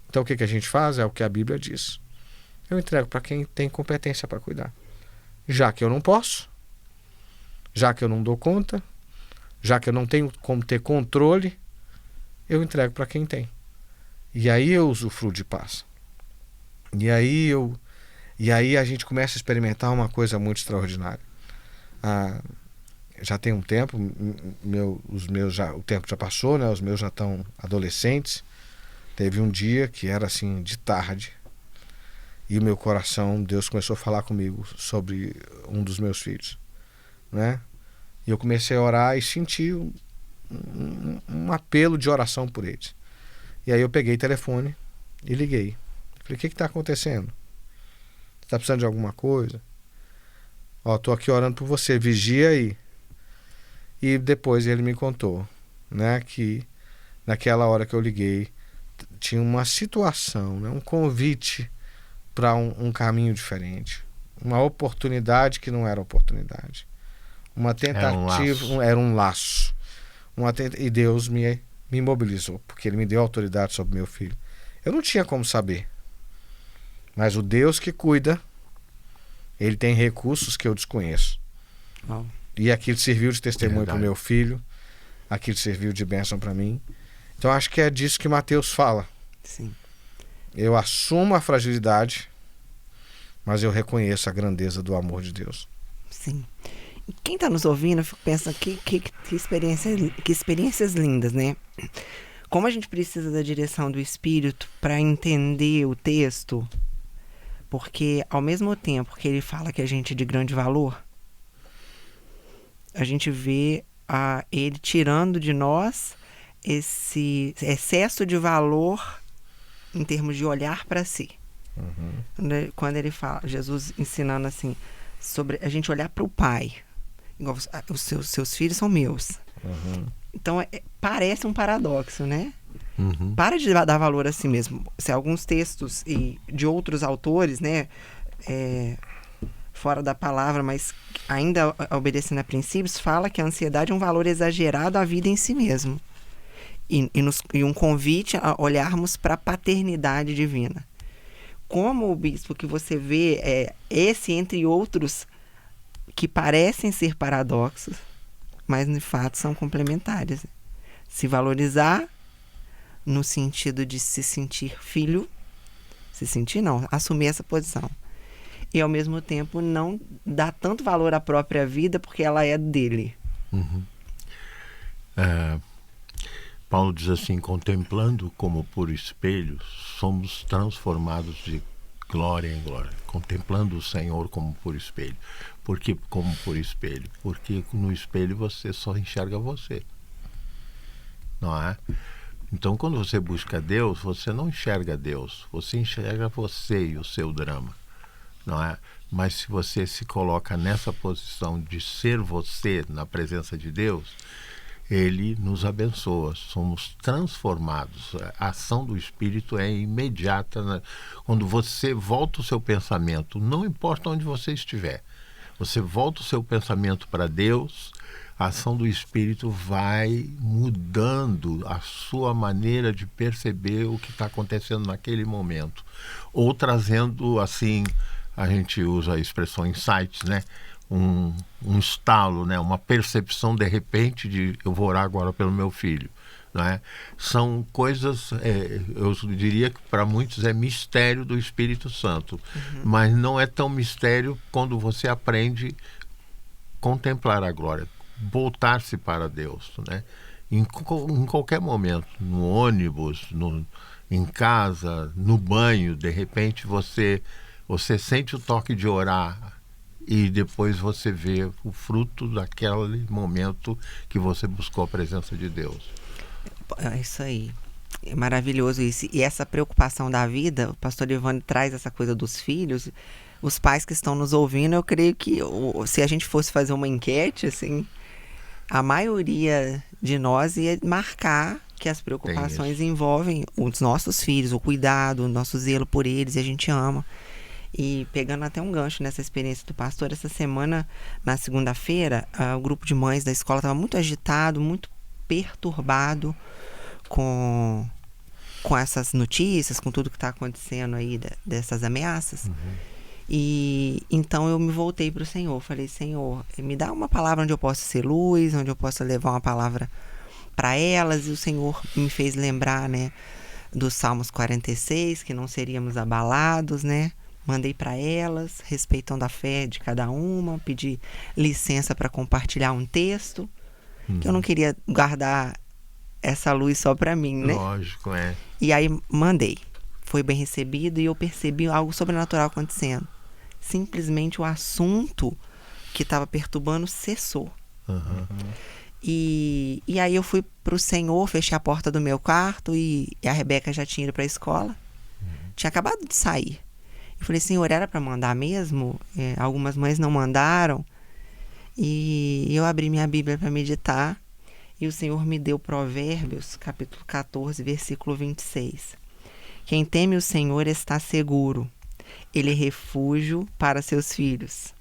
então o que a gente faz? É o que a Bíblia diz. Eu entrego para quem tem competência para cuidar. Já que eu não posso, já que eu não dou conta, já que eu não tenho como ter controle, eu entrego para quem tem. E aí eu usufruo de paz. E aí a gente começa a experimentar uma coisa muito extraordinária. Já tem um tempo, o tempo já passou, né? Os meus já estão adolescentes. Teve um dia que era assim, de tarde, e o meu coração, Deus começou a falar comigo sobre um dos meus filhos, né? E eu comecei a orar e senti um apelo de oração por eles. E aí eu peguei o telefone e liguei. Falei: o que está acontecendo? Você está precisando de alguma coisa? Estou aqui orando por você, vigia aí. E depois ele me contou, né, que naquela hora que eu liguei, tinha uma situação, né, um convite para um caminho diferente. Uma oportunidade que não era oportunidade. Uma tentativa, era um laço. E Deus me mobilizou, porque Ele me deu autoridade sobre meu filho. Eu não tinha como saber. Mas o Deus que cuida, Ele tem recursos que eu desconheço. Oh. E aquilo serviu de testemunho para o meu filho, aquilo serviu de bênção para mim. Então acho que é disso que Mateus fala. Sim. Eu assumo a fragilidade, mas eu reconheço a grandeza do amor de Deus. Sim. E quem está nos ouvindo, pensa que experiências lindas, né? Como a gente precisa da direção do Espírito para entender o texto, porque ao mesmo tempo que ele fala que a gente é de grande valor, a gente vê ele tirando de nós esse excesso de valor em termos de olhar para si. Quando ele fala, Jesus ensinando assim, sobre a gente olhar para o Pai, igual os seus filhos são meus. Então parece um paradoxo, né? Para de dar valor a si mesmo. Se alguns textos de outros autores, né, fora da palavra, mas ainda obedecendo a princípios, fala que a ansiedade é um valor exagerado à vida em si mesmo. E um convite a olharmos para a paternidade divina. Como o bispo que você vê, esse entre outros que parecem ser paradoxos, mas de fato são complementares. Se valorizar no sentido de se sentir filho, assumir essa posição. E ao mesmo tempo não dar tanto valor à própria vida porque ela é dele. Paulo diz assim: contemplando como por espelho, somos transformados de glória em glória. Contemplando o Senhor como por espelho. Por que como por espelho? Porque no espelho você só enxerga você. Não é? Então, quando você busca Deus, você não enxerga Deus. Você enxerga você e o seu drama. Não é? Mas se você se coloca nessa posição de ser você na presença de Deus, Ele nos abençoa, somos transformados. A ação do Espírito é imediata, né? Quando você volta o seu pensamento, não importa onde você estiver, você volta o seu pensamento para Deus, a ação do Espírito vai mudando a sua maneira de perceber o que está acontecendo naquele momento. Ou trazendo, assim, a gente usa a expressão insights, né? Um estalo, né? Uma percepção de repente de eu vou orar agora pelo meu filho. Né? São coisas, eu diria que para muitos é mistério do Espírito Santo, mas não é tão mistério quando você aprende a contemplar a glória, voltar-se para Deus, né? Em qualquer momento, no ônibus, em casa, no banho, de repente você sente o toque de orar e depois você vê o fruto daquele momento que você buscou a presença de Deus. É isso aí. É maravilhoso isso. E essa preocupação da vida, o pastor Ivone traz essa coisa dos filhos. Os pais que estão nos ouvindo, eu creio que se a gente fosse fazer uma enquete, assim, a maioria de nós ia marcar que as preocupações envolvem os nossos filhos, o cuidado, o nosso zelo por eles, e a gente ama. E pegando até um gancho nessa experiência do pastor, essa semana, na segunda-feira, o grupo de mães da escola estava muito agitado, muito perturbado com essas notícias, com tudo que está acontecendo aí dessas ameaças. E então eu me voltei para o Senhor, falei: Senhor, me dá uma palavra onde eu possa ser luz, onde eu possa levar uma palavra para elas. E o Senhor me fez lembrar, né, dos Salmos 46, que não seríamos abalados, né? Mandei para elas, respeitando a fé de cada uma, pedi licença para compartilhar um texto, que eu não queria guardar essa luz só para mim, né? Lógico, é. E aí mandei. Foi bem recebido e eu percebi algo sobrenatural acontecendo. Simplesmente o assunto que estava perturbando cessou. E aí eu fui pro Senhor, fechei a porta do meu quarto e a Rebeca já tinha ido para a escola. Tinha acabado de sair. Eu falei: Senhor, era para mandar mesmo? Algumas mães não mandaram. E eu abri minha Bíblia para meditar. E o Senhor me deu Provérbios, capítulo 14, versículo 26. Quem teme o Senhor está seguro. Ele é refúgio para seus filhos.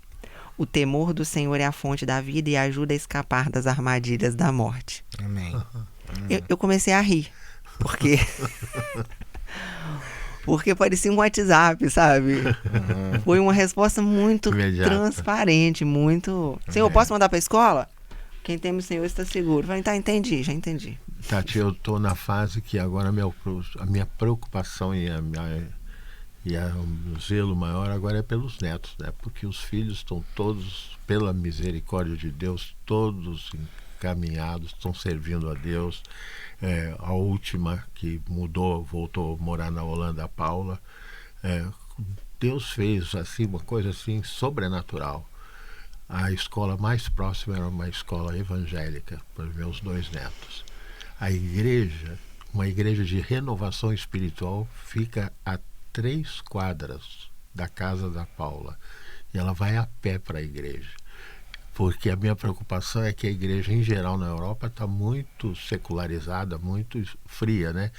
O temor do Senhor é a fonte da vida e ajuda a escapar das armadilhas da morte. Amém. Eu comecei a rir, porque parecia um WhatsApp, sabe? Foi uma resposta muito imediata, transparente, muito... Senhor, posso mandar para a escola? Quem teme o Senhor está seguro. Falei: tá, entendi, já entendi. Tati, eu estou na fase que agora a minha preocupação e o zelo maior agora é pelos netos, né? Porque os filhos estão todos, pela misericórdia de Deus, todos encaminhados, estão servindo a Deus. A última que mudou, voltou a morar na Holanda, a Paula. Deus fez assim, uma coisa assim sobrenatural. A escola mais próxima era uma escola evangélica para os meus 2 netos. A igreja, uma igreja de renovação espiritual, fica a 3 quadras da casa da Paula. E ela vai a pé para a igreja. Porque a minha preocupação é que a igreja, em geral, na Europa, está muito secularizada, muito fria, né?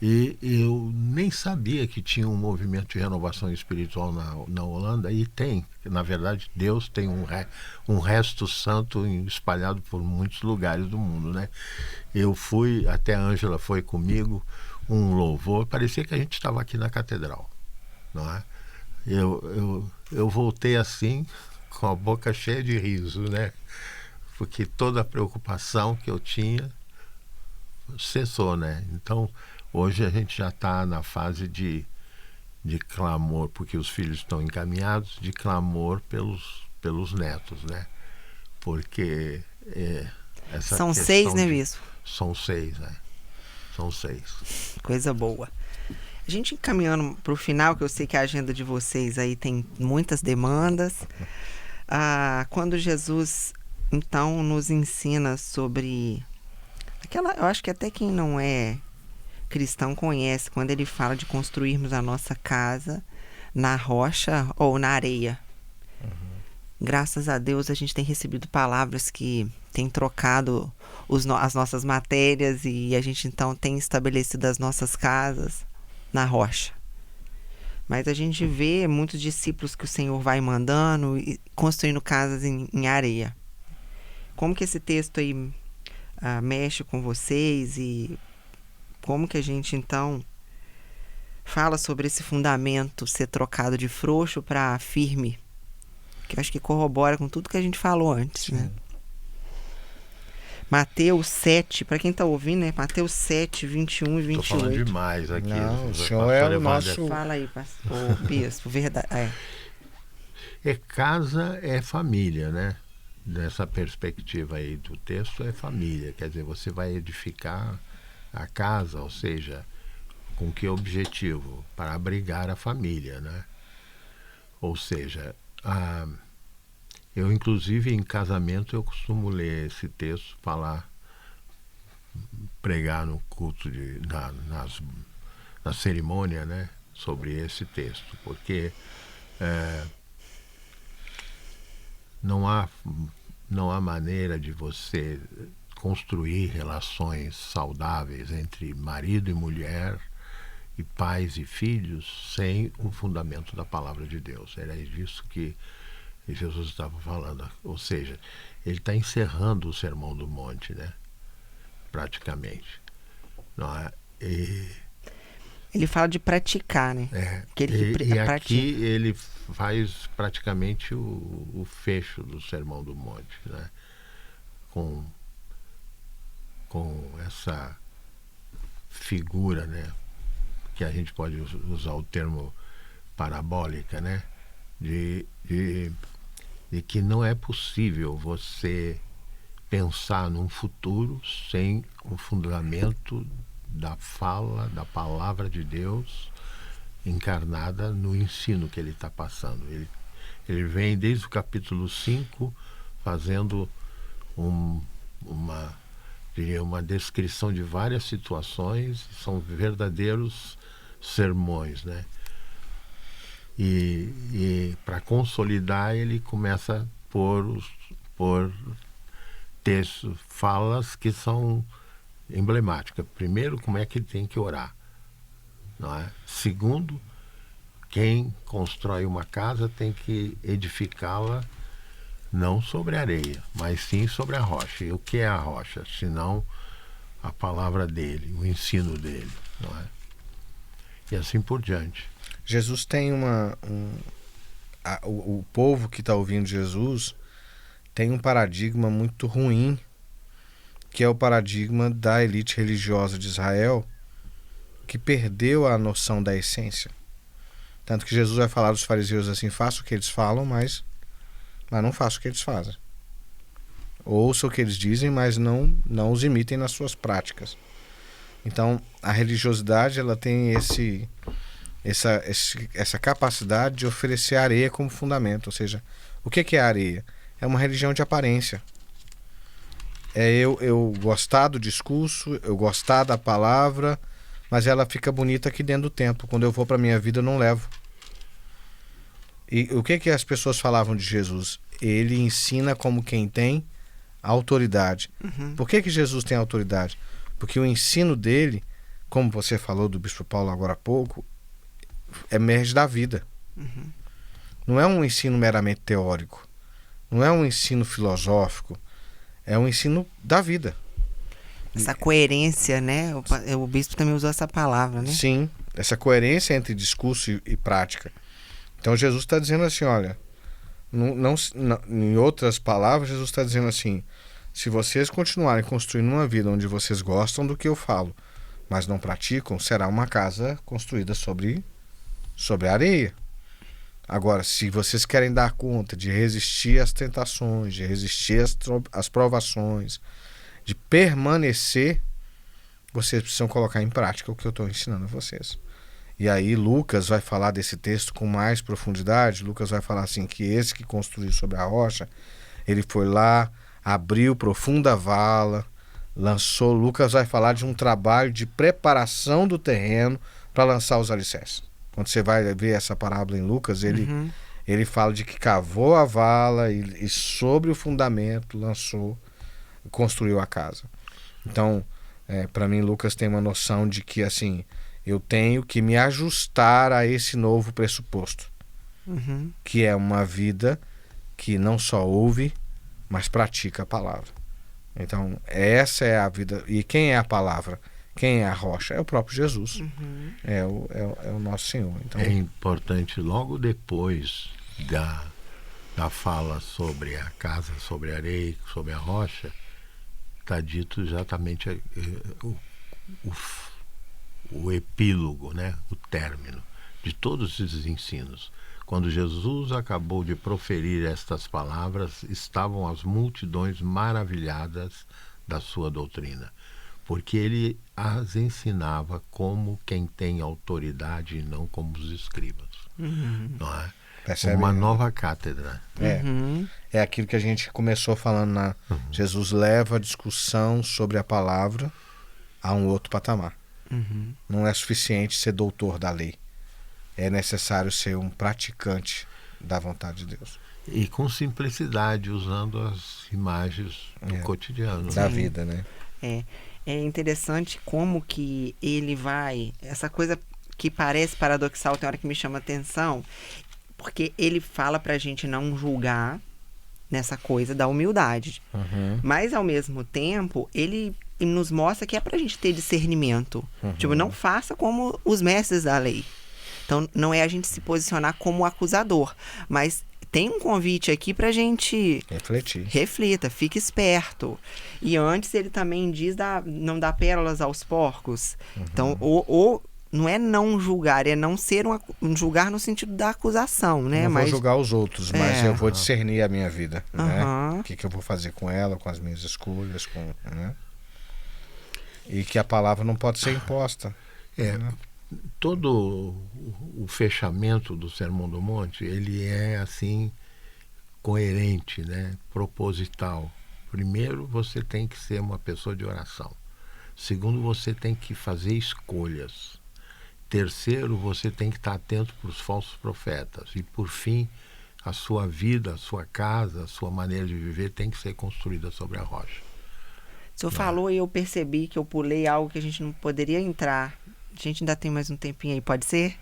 E eu nem sabia que tinha um movimento de renovação espiritual na Holanda, e tem. Na verdade, Deus tem um resto santo espalhado por muitos lugares do mundo, né? Eu fui, até a Ângela foi comigo, um louvor, parecia que a gente estava aqui na catedral, não é? Eu voltei assim, com a boca cheia de riso, né? Porque toda a preocupação que eu tinha cessou, né? Então, hoje a gente já está na fase de clamor, porque os filhos estão encaminhados, de clamor pelos netos, né? Porque essa São questão 6, né, Bispo? São 6, né? São 6. Coisa boa. A gente caminhando para o final, que eu sei que a agenda de vocês aí tem muitas demandas. Quando Jesus, então, nos ensina sobre eu acho que até quem não é cristão conhece, quando ele fala de construirmos a nossa casa na rocha ou na areia. Graças a Deus a gente tem recebido palavras que têm trocado as nossas matérias, e a gente então tem estabelecido as nossas casas na rocha. Mas a gente vê muitos discípulos que o Senhor vai mandando e construindo casas em areia. Como que esse texto aí mexe com vocês, e como que a gente então fala sobre esse fundamento ser trocado de frouxo para firme? Que eu acho que corrobora com tudo que a gente falou antes, né? Mateus 7, para quem está ouvindo, né? Mateus 7, 21 e 28. Estou falando demais aqui. Não, o senhor é o nosso... Fala aí, pastor Bispo, verdade. Casa é família, né? Nessa perspectiva aí do texto, é família. Quer dizer, você vai edificar a casa, ou seja, com que objetivo? Para abrigar a família, né? Ou seja, eu inclusive em casamento eu costumo ler esse texto, pregar no culto, na cerimônia, né? Sobre esse texto, porque não há maneira de você construir relações saudáveis entre marido e mulher, e pais e filhos, sem o fundamento da palavra de Deus. Era disso que Jesus estava falando. Ou seja, ele está encerrando o Sermão do Monte, né? Praticamente. Não é? Ele fala de praticar, né? E aqui ele faz praticamente o fecho do Sermão do Monte, né? Com essa figura, né? Que a gente pode usar o termo parabólica, né? De que não é possível você pensar num futuro sem o fundamento da fala, da palavra de Deus encarnada no ensino que ele está passando. Ele vem desde o capítulo 5 fazendo uma descrição de várias situações, são verdadeiros sermões, né? E para consolidar, ele começa por textos, falas que são emblemáticas. Primeiro, como é que ele tem que orar, não é? Segundo, quem constrói uma casa tem que edificá-la não sobre a areia, mas sim sobre a rocha. E o que é a rocha? Senão a palavra dele, o ensino dele, não é? E assim por diante. Jesus tem o povo que está ouvindo Jesus tem um paradigma muito ruim, que é o paradigma da elite religiosa de Israel, que perdeu a noção da essência. Tanto que Jesus vai falar dos fariseus assim: faça o que eles falam, mas não faça o que eles fazem. Ouça o que eles dizem, mas não os imitem nas suas práticas. Então, a religiosidade, ela tem essa capacidade de oferecer areia como fundamento. Ou seja, o que é areia? É uma religião de aparência. É eu gostar do discurso, eu gostar da palavra, mas ela fica bonita aqui dentro do templo. Quando eu vou para minha vida, eu não levo. E o que as pessoas falavam de Jesus? Ele ensina como quem tem autoridade. Por que Jesus tem autoridade? Porque o ensino dele, como você falou do Bispo Paulo agora há pouco, emerge da vida. Não é um ensino meramente teórico. Não é um ensino filosófico. É um ensino da vida. Essa coerência, né? O bispo também usou essa palavra, né? Sim, essa coerência entre discurso e prática. Então Jesus está dizendo assim, olha, em outras palavras, Jesus está dizendo assim, se vocês continuarem construindo uma vida onde vocês gostam do que eu falo, mas não praticam, será uma casa construída sobre areia. Agora, se vocês querem dar conta de resistir às tentações, de resistir às provações, de permanecer, vocês precisam colocar em prática o que eu estou ensinando a vocês. E aí Lucas vai falar desse texto com mais profundidade. Lucas vai falar assim, que esse que construiu sobre a rocha, ele foi lá, abriu profunda vala, lançou. Lucas vai falar de um trabalho de preparação do terreno para lançar os alicerces. Quando você vai ver essa parábola em Lucas, ele fala de que cavou a vala e sobre o fundamento lançou, construiu a casa. Então, para mim, Lucas tem uma noção de que assim, eu tenho que me ajustar a esse novo pressuposto, que é uma vida que não só ouve, mas pratica a palavra. Então, essa é a vida. E quem é a palavra? Quem é a rocha? É o próprio Jesus. É o nosso Senhor. Então, é importante, logo depois da fala sobre a casa, sobre a areia, sobre a rocha, está dito exatamente o epílogo, né? O término de todos esses ensinos. Quando Jesus acabou de proferir estas palavras, estavam as multidões maravilhadas da sua doutrina, porque ele as ensinava como quem tem autoridade e não como os escribas. Não é? Percebe? Uma nova cátedra. É aquilo que a gente começou falando Jesus leva a discussão sobre a palavra a um outro patamar. Não é suficiente ser doutor da lei. É necessário ser um praticante da vontade de Deus. E com simplicidade, usando as imagens do cotidiano. Da vida, né? É interessante como que ele vai... Essa coisa que parece paradoxal, tem hora que me chama atenção, porque ele fala pra gente não julgar nessa coisa da humildade. Mas, ao mesmo tempo, ele nos mostra que é pra gente ter discernimento. Tipo, não faça como os mestres da lei. Então, não é a gente se posicionar como acusador, mas tem um convite aqui pra gente refletir. Reflita, fique esperto. E antes ele também diz não dar pérolas aos porcos. Então, não é não julgar, é não ser um julgar no sentido da acusação, né? Não vou julgar os outros, mas eu vou discernir a minha vida, né? O que eu vou fazer com ela, com as minhas escolhas, né? E que a palavra não pode ser imposta. Né? Todo o fechamento do Sermão do Monte, ele é assim coerente, né? Proposital. Primeiro, você tem que ser uma pessoa de oração. Segundo, você tem que fazer escolhas. Terceiro, você tem que estar atento para os falsos profetas. E por fim, a sua vida, a sua casa, a sua maneira de viver tem que ser construída sobre a rocha. O senhor falou e eu percebi que eu pulei algo que a gente não poderia entrar. A gente ainda tem mais um tempinho aí, pode ser?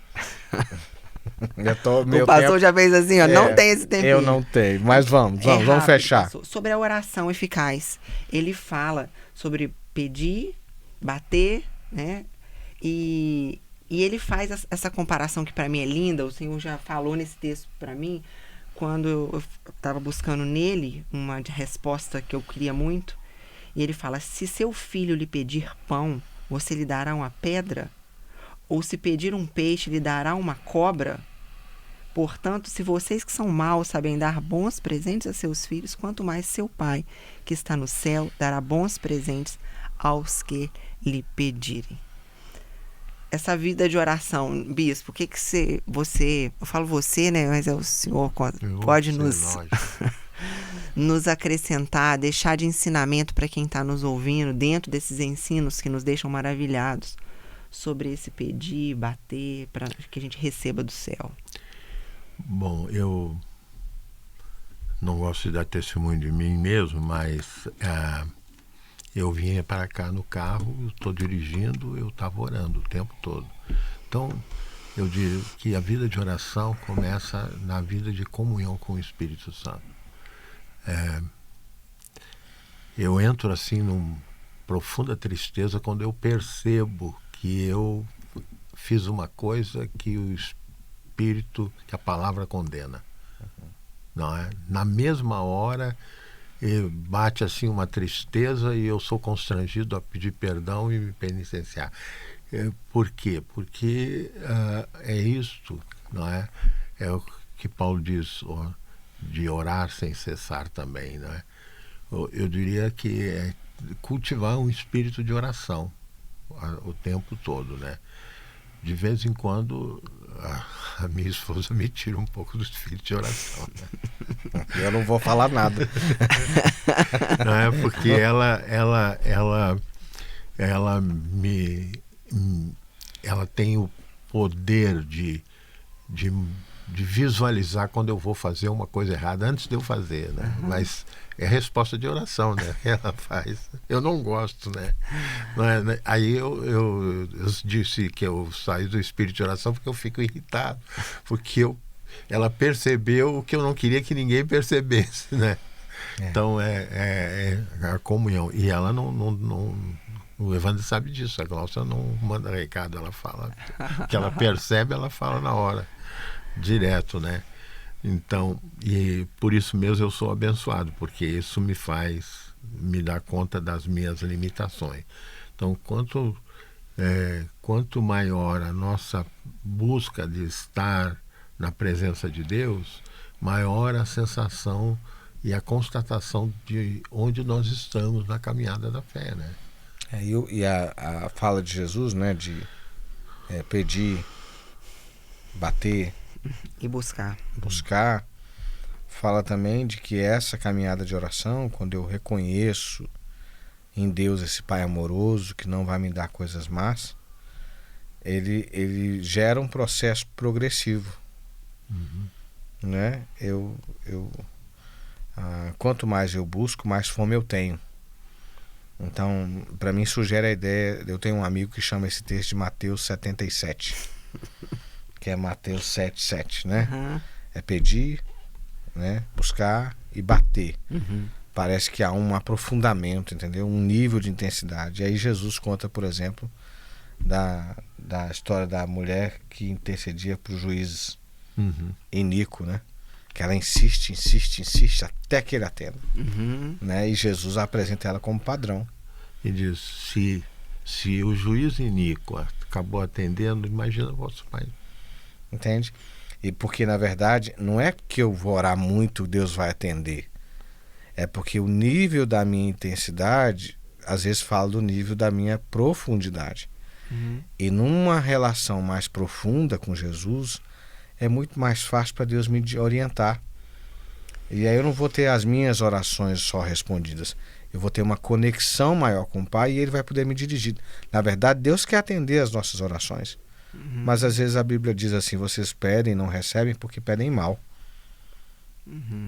O pastor já fez assim, ó, não tem esse tempinho. Eu não tenho, mas vamos fechar. Pastor. Sobre a oração eficaz, ele fala sobre pedir, bater, né? E ele faz essa comparação que para mim é linda. O Senhor já falou nesse texto para mim, quando eu estava buscando nele uma resposta que eu queria muito. E ele fala, se seu filho lhe pedir pão, você lhe dará uma pedra? Ou se pedir um peixe, lhe dará uma cobra? Portanto, se vocês que são maus sabem dar bons presentes a seus filhos, quanto mais seu Pai, que está no céu, dará bons presentes aos que lhe pedirem. Essa vida de oração, bispo, o que você, eu falo você, né, mas é o senhor, pode nos acrescentar, deixar de ensinamento para quem está nos ouvindo, dentro desses ensinos que nos deixam maravilhados, sobre esse pedir, bater, para que a gente receba do céu? Bom, eu não gosto de dar testemunho de mim mesmo, mas eu vinha para cá no carro, eu estou dirigindo, eu estava orando o tempo todo. Então, eu digo que a vida de oração começa na vida de comunhão com o Espírito Santo. Eu entro assim numa profunda tristeza quando eu percebo que eu fiz uma coisa que o Espírito, que a palavra condena. Não é? Na mesma hora bate assim uma tristeza e eu sou constrangido a pedir perdão e me penitenciar. Por quê? Porque é isto, não é? É o que Paulo diz, de orar sem cessar também, não é? Eu diria que é cultivar um espírito de oração o tempo todo, né? De vez em quando a minha esposa me tira um pouco do espírito de oração, né? Eu não vou falar nada. Não é? Porque ela tem o poder de visualizar quando eu vou fazer uma coisa errada antes de eu fazer, né? Mas é resposta de oração, né? Ela faz. Eu não gosto, né? Aí eu disse que eu saí do espírito de oração porque eu fico irritado, porque ela percebeu o que eu não queria que ninguém percebesse, né? Então é a comunhão. E ela o Evandro sabe disso. A Glaucia não manda recado, ela fala. O que ela percebe, ela fala na hora, direto, né? Então, e por isso mesmo eu sou abençoado, porque isso me dá conta das minhas limitações. Então, quanto maior a nossa busca de estar na presença de Deus, maior a sensação e a constatação de onde nós estamos na caminhada da fé, né? E a fala de Jesus, né, de pedir, bater e buscar, fala também de que essa caminhada de oração, quando eu reconheço em Deus esse Pai amoroso que não vai me dar coisas más, ele gera um processo progressivo. Né? Quanto mais eu busco, mais fome eu tenho. Então, para mim sugere a ideia, eu tenho um amigo que chama esse texto de Mateus 77, que é Mateus 7:7, né? É pedir, né? Buscar e bater. Parece que há um aprofundamento, entendeu? Um nível de intensidade. E aí Jesus conta, por exemplo, da história da mulher que intercedia para os juízes, iníquo, né? Que ela insiste até que ele atenda, né? E Jesus apresenta ela como padrão. E diz, se o juiz iníquo acabou atendendo, imagina o vosso Pai. Entende? E porque, na verdade, não é que eu vou orar muito, Deus vai atender. É porque o nível da minha intensidade, às vezes fala do nível da minha profundidade. E numa relação mais profunda com Jesus, é muito mais fácil para Deus me orientar. E aí eu não vou ter as minhas orações só respondidas. Eu vou ter uma conexão maior com o Pai e Ele vai poder me dirigir. Na verdade, Deus quer atender as nossas orações. Mas às vezes a Bíblia diz assim, vocês pedem e não recebem porque pedem mal.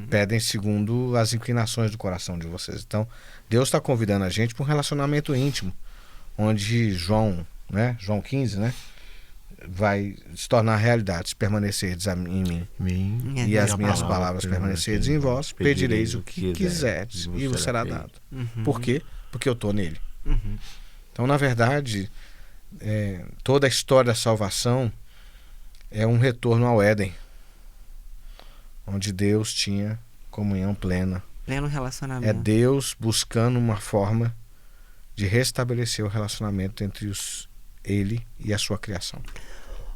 Pedem segundo as inclinações do coração de vocês. Então, Deus está convidando a gente para um relacionamento íntimo, onde João 15, né, vai se tornar realidade, se permanecerdes em mim e as minhas palavras permanecerdes em vós, pedireis o que quiserdes e vos será dado. Por quê? Porque eu estou nele. Então, na verdade, toda a história da salvação é um retorno ao Éden, onde Deus tinha comunhão plena. Pleno relacionamento. É Deus buscando uma forma de restabelecer o relacionamento entre ele e a sua criação.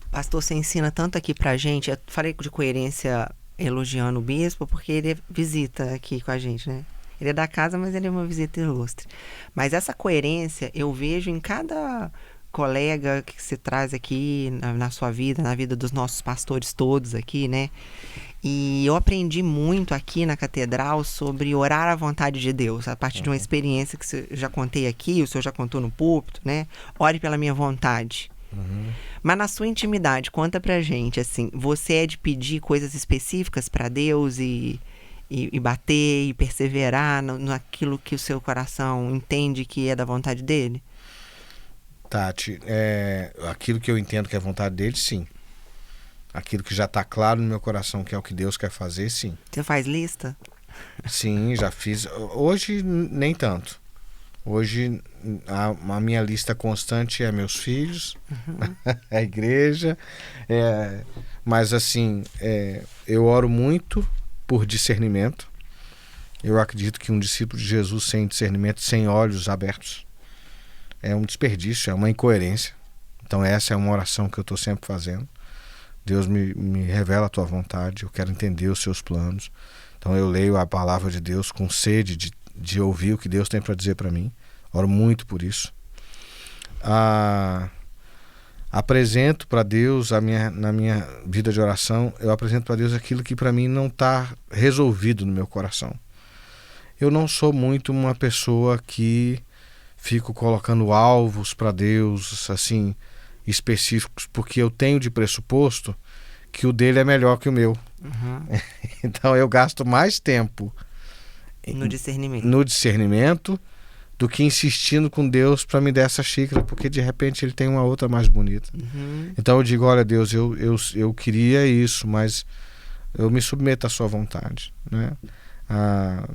Pastor, você ensina tanto aqui pra gente. Eu falei de coerência elogiando o bispo, porque ele visita aqui com a gente, né? Ele é da casa, mas ele é uma visita ilustre. Mas essa coerência eu vejo em cada colega que você traz aqui na sua vida, na vida dos nossos pastores todos aqui, né? E eu aprendi muito aqui na catedral sobre orar à vontade de Deus, a partir de uma experiência que eu já contei aqui, o senhor já contou no púlpito, né? Ore pela minha vontade. Mas na sua intimidade, conta pra gente, assim, você é de pedir coisas específicas para Deus e bater e perseverar naquilo que o seu coração entende que é da vontade dele? Tati, aquilo que eu entendo que é vontade dele, sim. Aquilo que já está claro no meu coração que é o que Deus quer fazer, sim. Você faz lista? Sim, já fiz. Hoje, nem tanto. Hoje, a minha lista constante é meus filhos, a igreja. Mas, assim, eu oro muito por discernimento. Eu acredito que um discípulo de Jesus sem discernimento, sem olhos abertos, é um desperdício, é uma incoerência. Então, essa é uma oração que eu estou sempre fazendo. Deus me revela a tua vontade, eu quero entender os seus planos. Então eu leio a palavra de Deus com sede de ouvir o que Deus tem para dizer para mim. Oro muito por isso. Apresento para Deus, na minha vida de oração, eu apresento para Deus aquilo que para mim não está resolvido no meu coração. Eu não sou muito uma pessoa que fico colocando alvos para Deus, assim, específicos, porque eu tenho de pressuposto que o dele é melhor que o meu. Então eu gasto mais tempo no discernimento do que insistindo com Deus para me dar essa xícara, porque de repente ele tem uma outra mais bonita. Então eu digo, olha Deus, eu queria isso, mas eu me submeto à sua vontade, né?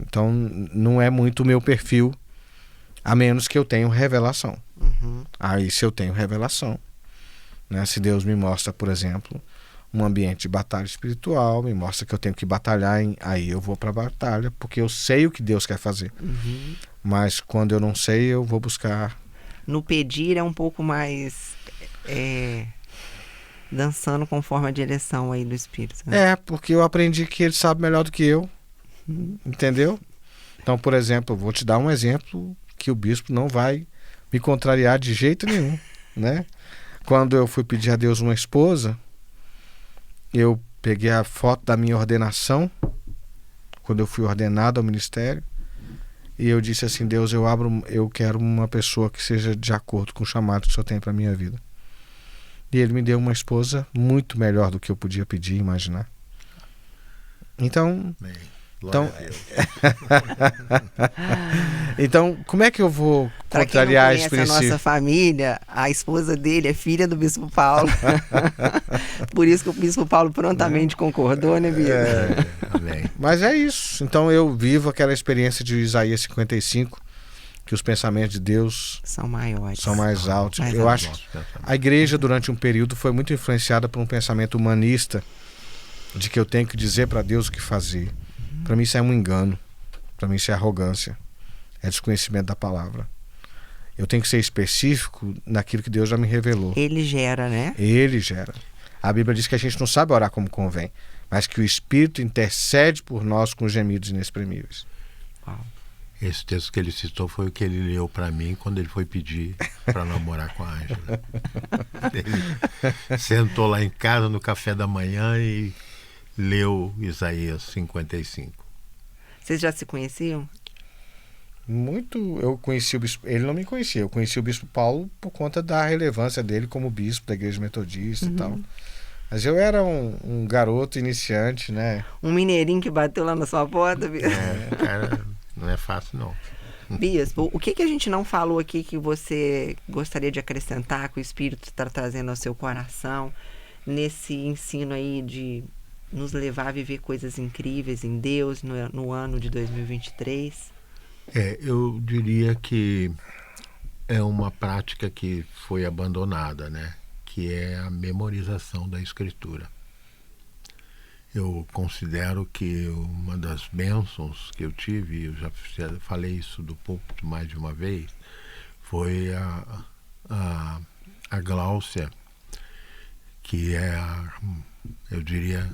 Então não é muito o meu perfil, a menos que eu tenha revelação. Aí se eu tenho revelação, né? Se Deus me mostra, por exemplo, um ambiente de batalha espiritual, me mostra que eu tenho que batalhar, aí eu vou para a batalha, porque eu sei o que Deus quer fazer. Mas quando eu não sei, eu vou buscar. No pedir é um pouco mais dançando conforme a direção aí do Espírito, né? Porque eu aprendi que ele sabe melhor do que eu. Entendeu? Então, por exemplo, eu vou te dar um exemplo que o bispo não vai me contrariar de jeito nenhum, né? Quando eu fui pedir a Deus uma esposa, eu peguei a foto da minha ordenação, quando eu fui ordenado ao ministério, e eu disse assim, Deus, eu quero uma pessoa que seja de acordo com o chamado que o Senhor tem para a minha vida. E ele me deu uma esposa muito melhor do que eu podia pedir e imaginar. Então, como é que eu vou contrariar esse princípio? Pra quem não conhece a nossa família, a esposa dele é filha do Bispo Paulo. Por isso que o Bispo Paulo prontamente concordou, né, Bispo? Mas é isso. Então eu vivo aquela experiência de Isaías 55, que os pensamentos de Deus são maiores, são mais altos. Eu acho que a igreja durante um período foi muito influenciada por um pensamento humanista, de que eu tenho que dizer para Deus o que fazer. Para mim isso é um engano, para mim isso é arrogância, é desconhecimento da palavra. Eu tenho que ser específico naquilo que Deus já me revelou. Ele gera, né? Ele gera. A Bíblia diz que a gente não sabe orar como convém, mas que o Espírito intercede por nós com gemidos inexprimíveis. Uau. Esse texto que ele citou foi o que ele leu para mim quando ele foi pedir para namorar com a Ângela. Ele sentou lá em casa no café da manhã e leu Isaías 55. Vocês já se conheciam? Muito. Eu conheci o bispo. Ele não me conhecia. Eu conheci o Bispo Paulo por conta da relevância dele como bispo da Igreja Metodista e tal. Mas eu era um garoto iniciante, né? Um mineirinho que bateu lá na sua porta, Bispo. Cara, não é fácil, não. Bispo, o que a gente não falou aqui que você gostaria de acrescentar, que o Espírito está trazendo ao seu coração, nesse ensino aí de nos levar a viver coisas incríveis em Deus no ano de 2023? Eu diria que é uma prática que foi abandonada, né? Que é a memorização da Escritura. Eu considero que uma das bênçãos que eu tive, eu já falei isso do púlpito mais de uma vez, foi a Gláucia, que é, eu diria,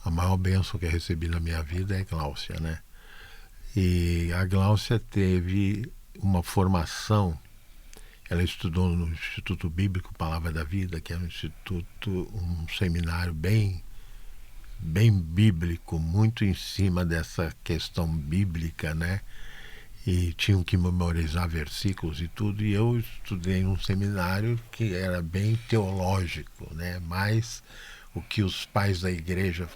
a maior bênção que eu recebi na minha vida é Gláucia, né? E a Gláucia teve uma formação, ela estudou no Instituto Bíblico Palavra da Vida, que é um seminário bem bem bíblico, muito em cima dessa questão bíblica, né? E tinham que memorizar versículos e tudo, e eu estudei num seminário que era bem teológico, né? Mais o que os pais da igreja...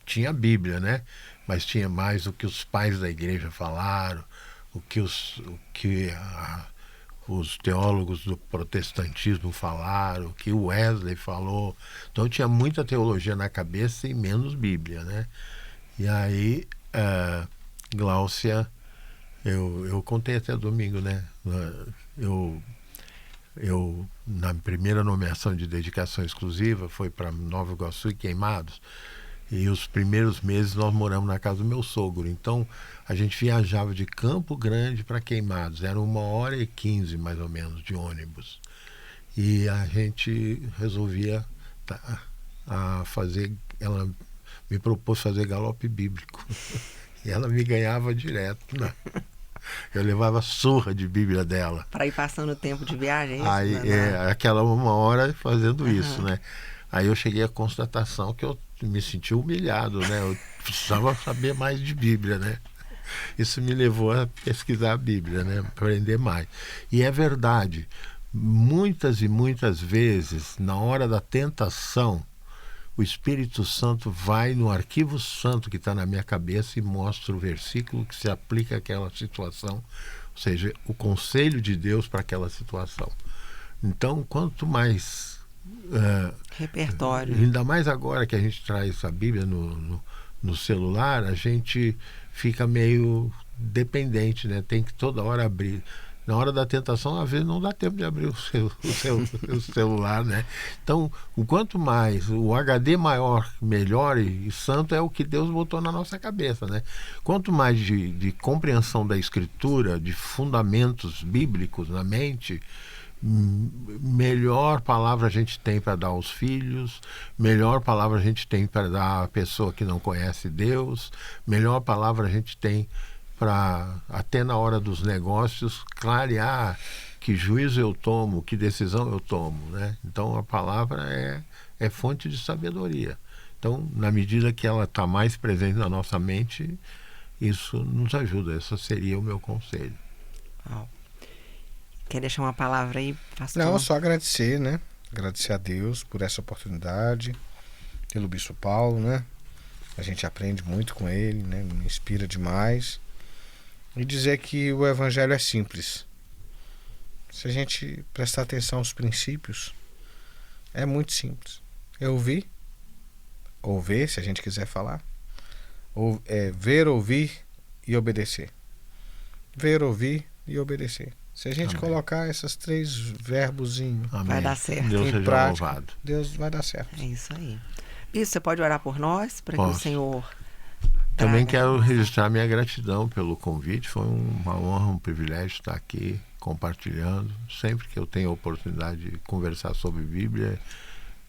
Tinha a Bíblia, né? Mas tinha mais o que os pais da igreja falaram, o que os teólogos do protestantismo falaram, o que o Wesley falou. Então tinha muita teologia na cabeça e menos Bíblia, né? E aí, Gláucia, eu contei até domingo, né? Eu na primeira nomeação de dedicação exclusiva foi para Nova Iguaçu e Queimados. E os primeiros meses nós moramos na casa do meu sogro. Então, a gente viajava de Campo Grande para Queimados. Era 1h15, mais ou menos, de ônibus. E a gente resolvia fazer... Ela me propôs fazer galope bíblico. E ela me ganhava direto, né? Eu levava surra de Bíblia dela. Para ir passando o tempo de viagem? Aí, aquela 1 hora fazendo isso, né? Aí eu cheguei à constatação que eu me senti humilhado, né? Eu precisava saber mais de Bíblia, né? Isso me levou a pesquisar a Bíblia, né? Aprender mais. E é verdade, muitas e muitas vezes, na hora da tentação, o Espírito Santo vai no arquivo santo que está na minha cabeça e mostra o versículo que se aplica àquela situação, ou seja, o conselho de Deus para aquela situação. Então, quanto mais... repertório. Ainda mais agora que a gente traz a Bíblia no celular, a gente fica meio dependente, né? Tem que toda hora abrir. Na hora da tentação, às vezes não dá tempo de abrir o celular, né? Então, o quanto mais, o HD maior, melhor e santo é o que Deus botou na nossa cabeça, né? Quanto mais de compreensão da Escritura, de fundamentos bíblicos na mente, melhor palavra a gente tem para dar aos filhos, melhor palavra a gente tem para dar à pessoa que não conhece Deus, melhor palavra a gente tem para, até na hora dos negócios, clarear que juízo eu tomo, que decisão eu tomo, né? Então a palavra é fonte de sabedoria. Então, na medida que ela está mais presente na nossa mente, isso nos ajuda. Esse seria o meu conselho. Quer deixar uma palavra aí, pastor? Não, só agradecer, né? Agradecer a Deus por essa oportunidade, pelo Bispo Paulo, né? A gente aprende muito com ele, né? Me inspira demais. E dizer que o Evangelho é simples. Se a gente prestar atenção aos princípios, é muito simples. É ouvir, ou ver, se a gente quiser falar. Ver, ouvir e obedecer. Ver, ouvir e obedecer. Se a gente colocar esses 3 verbozinhos, vai dar certo. Deus seja prática, louvado. Deus vai dar certo. É isso aí. Isso, você pode orar por nós, para que o Senhor... Também quero registrar minha gratidão pelo convite. Foi uma honra, um privilégio estar aqui compartilhando. Sempre que eu tenho a oportunidade de conversar sobre Bíblia,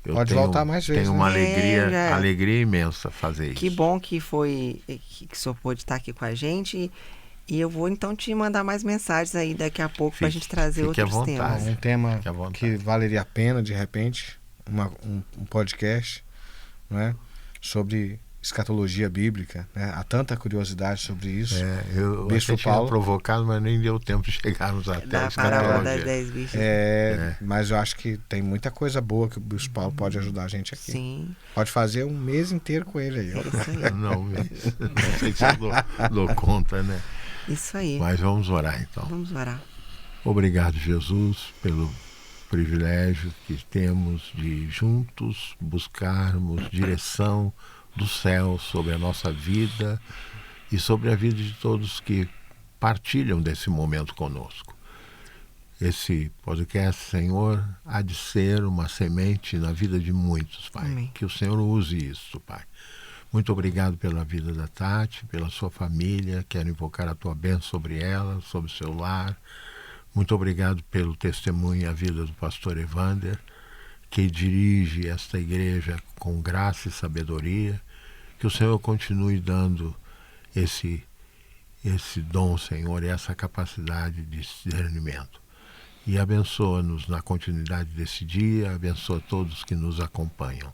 eu pode voltar mais vezes. Tenho uma alegria imensa fazer isso. Que bom que o senhor pôde estar aqui com a gente. E eu vou então te mandar mais mensagens aí daqui a pouco para a gente trazer outros temas. Um tema que valeria a pena, de repente, um podcast, né, sobre escatologia bíblica, né? Há tanta curiosidade sobre isso. Eu Bispo tinha Paulo provocado, mas nem deu tempo de chegarmos até a parábola das 10 virgens. Mas eu acho que tem muita coisa boa que o Bispo Paulo pode ajudar a gente aqui. Sim. Pode fazer um mês inteiro com ele aí. Não sei se eu dou conta, né? Isso aí. Mas vamos orar então. Vamos orar. Obrigado, Jesus, pelo privilégio que temos de juntos buscarmos direção do céu sobre a nossa vida e sobre a vida de todos que partilham desse momento conosco. Esse podcast, Senhor, há de ser uma semente na vida de muitos, Pai. Amém. Que o Senhor use isso, Pai. Muito obrigado pela vida da Tati, pela sua família. Quero invocar a tua bênção sobre ela, sobre o seu lar. Muito obrigado pelo testemunho e a vida do pastor Evander, que dirige esta igreja com graça e sabedoria. Que o Senhor continue dando esse dom, Senhor, e essa capacidade de discernimento. E abençoa-nos na continuidade desse dia, abençoa todos que nos acompanham.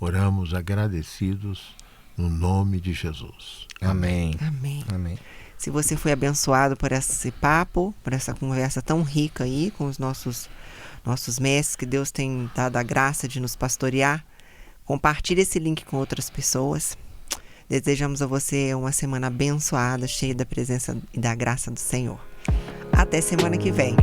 Oramos agradecidos no nome de Jesus. Amém. Amém. Amém. Se você foi abençoado por esse papo, por essa conversa tão rica aí com os nossos mestres, que Deus tem dado a graça de nos pastorear, compartilhe esse link com outras pessoas. Desejamos a você uma semana abençoada, cheia da presença e da graça do Senhor. Até semana que vem.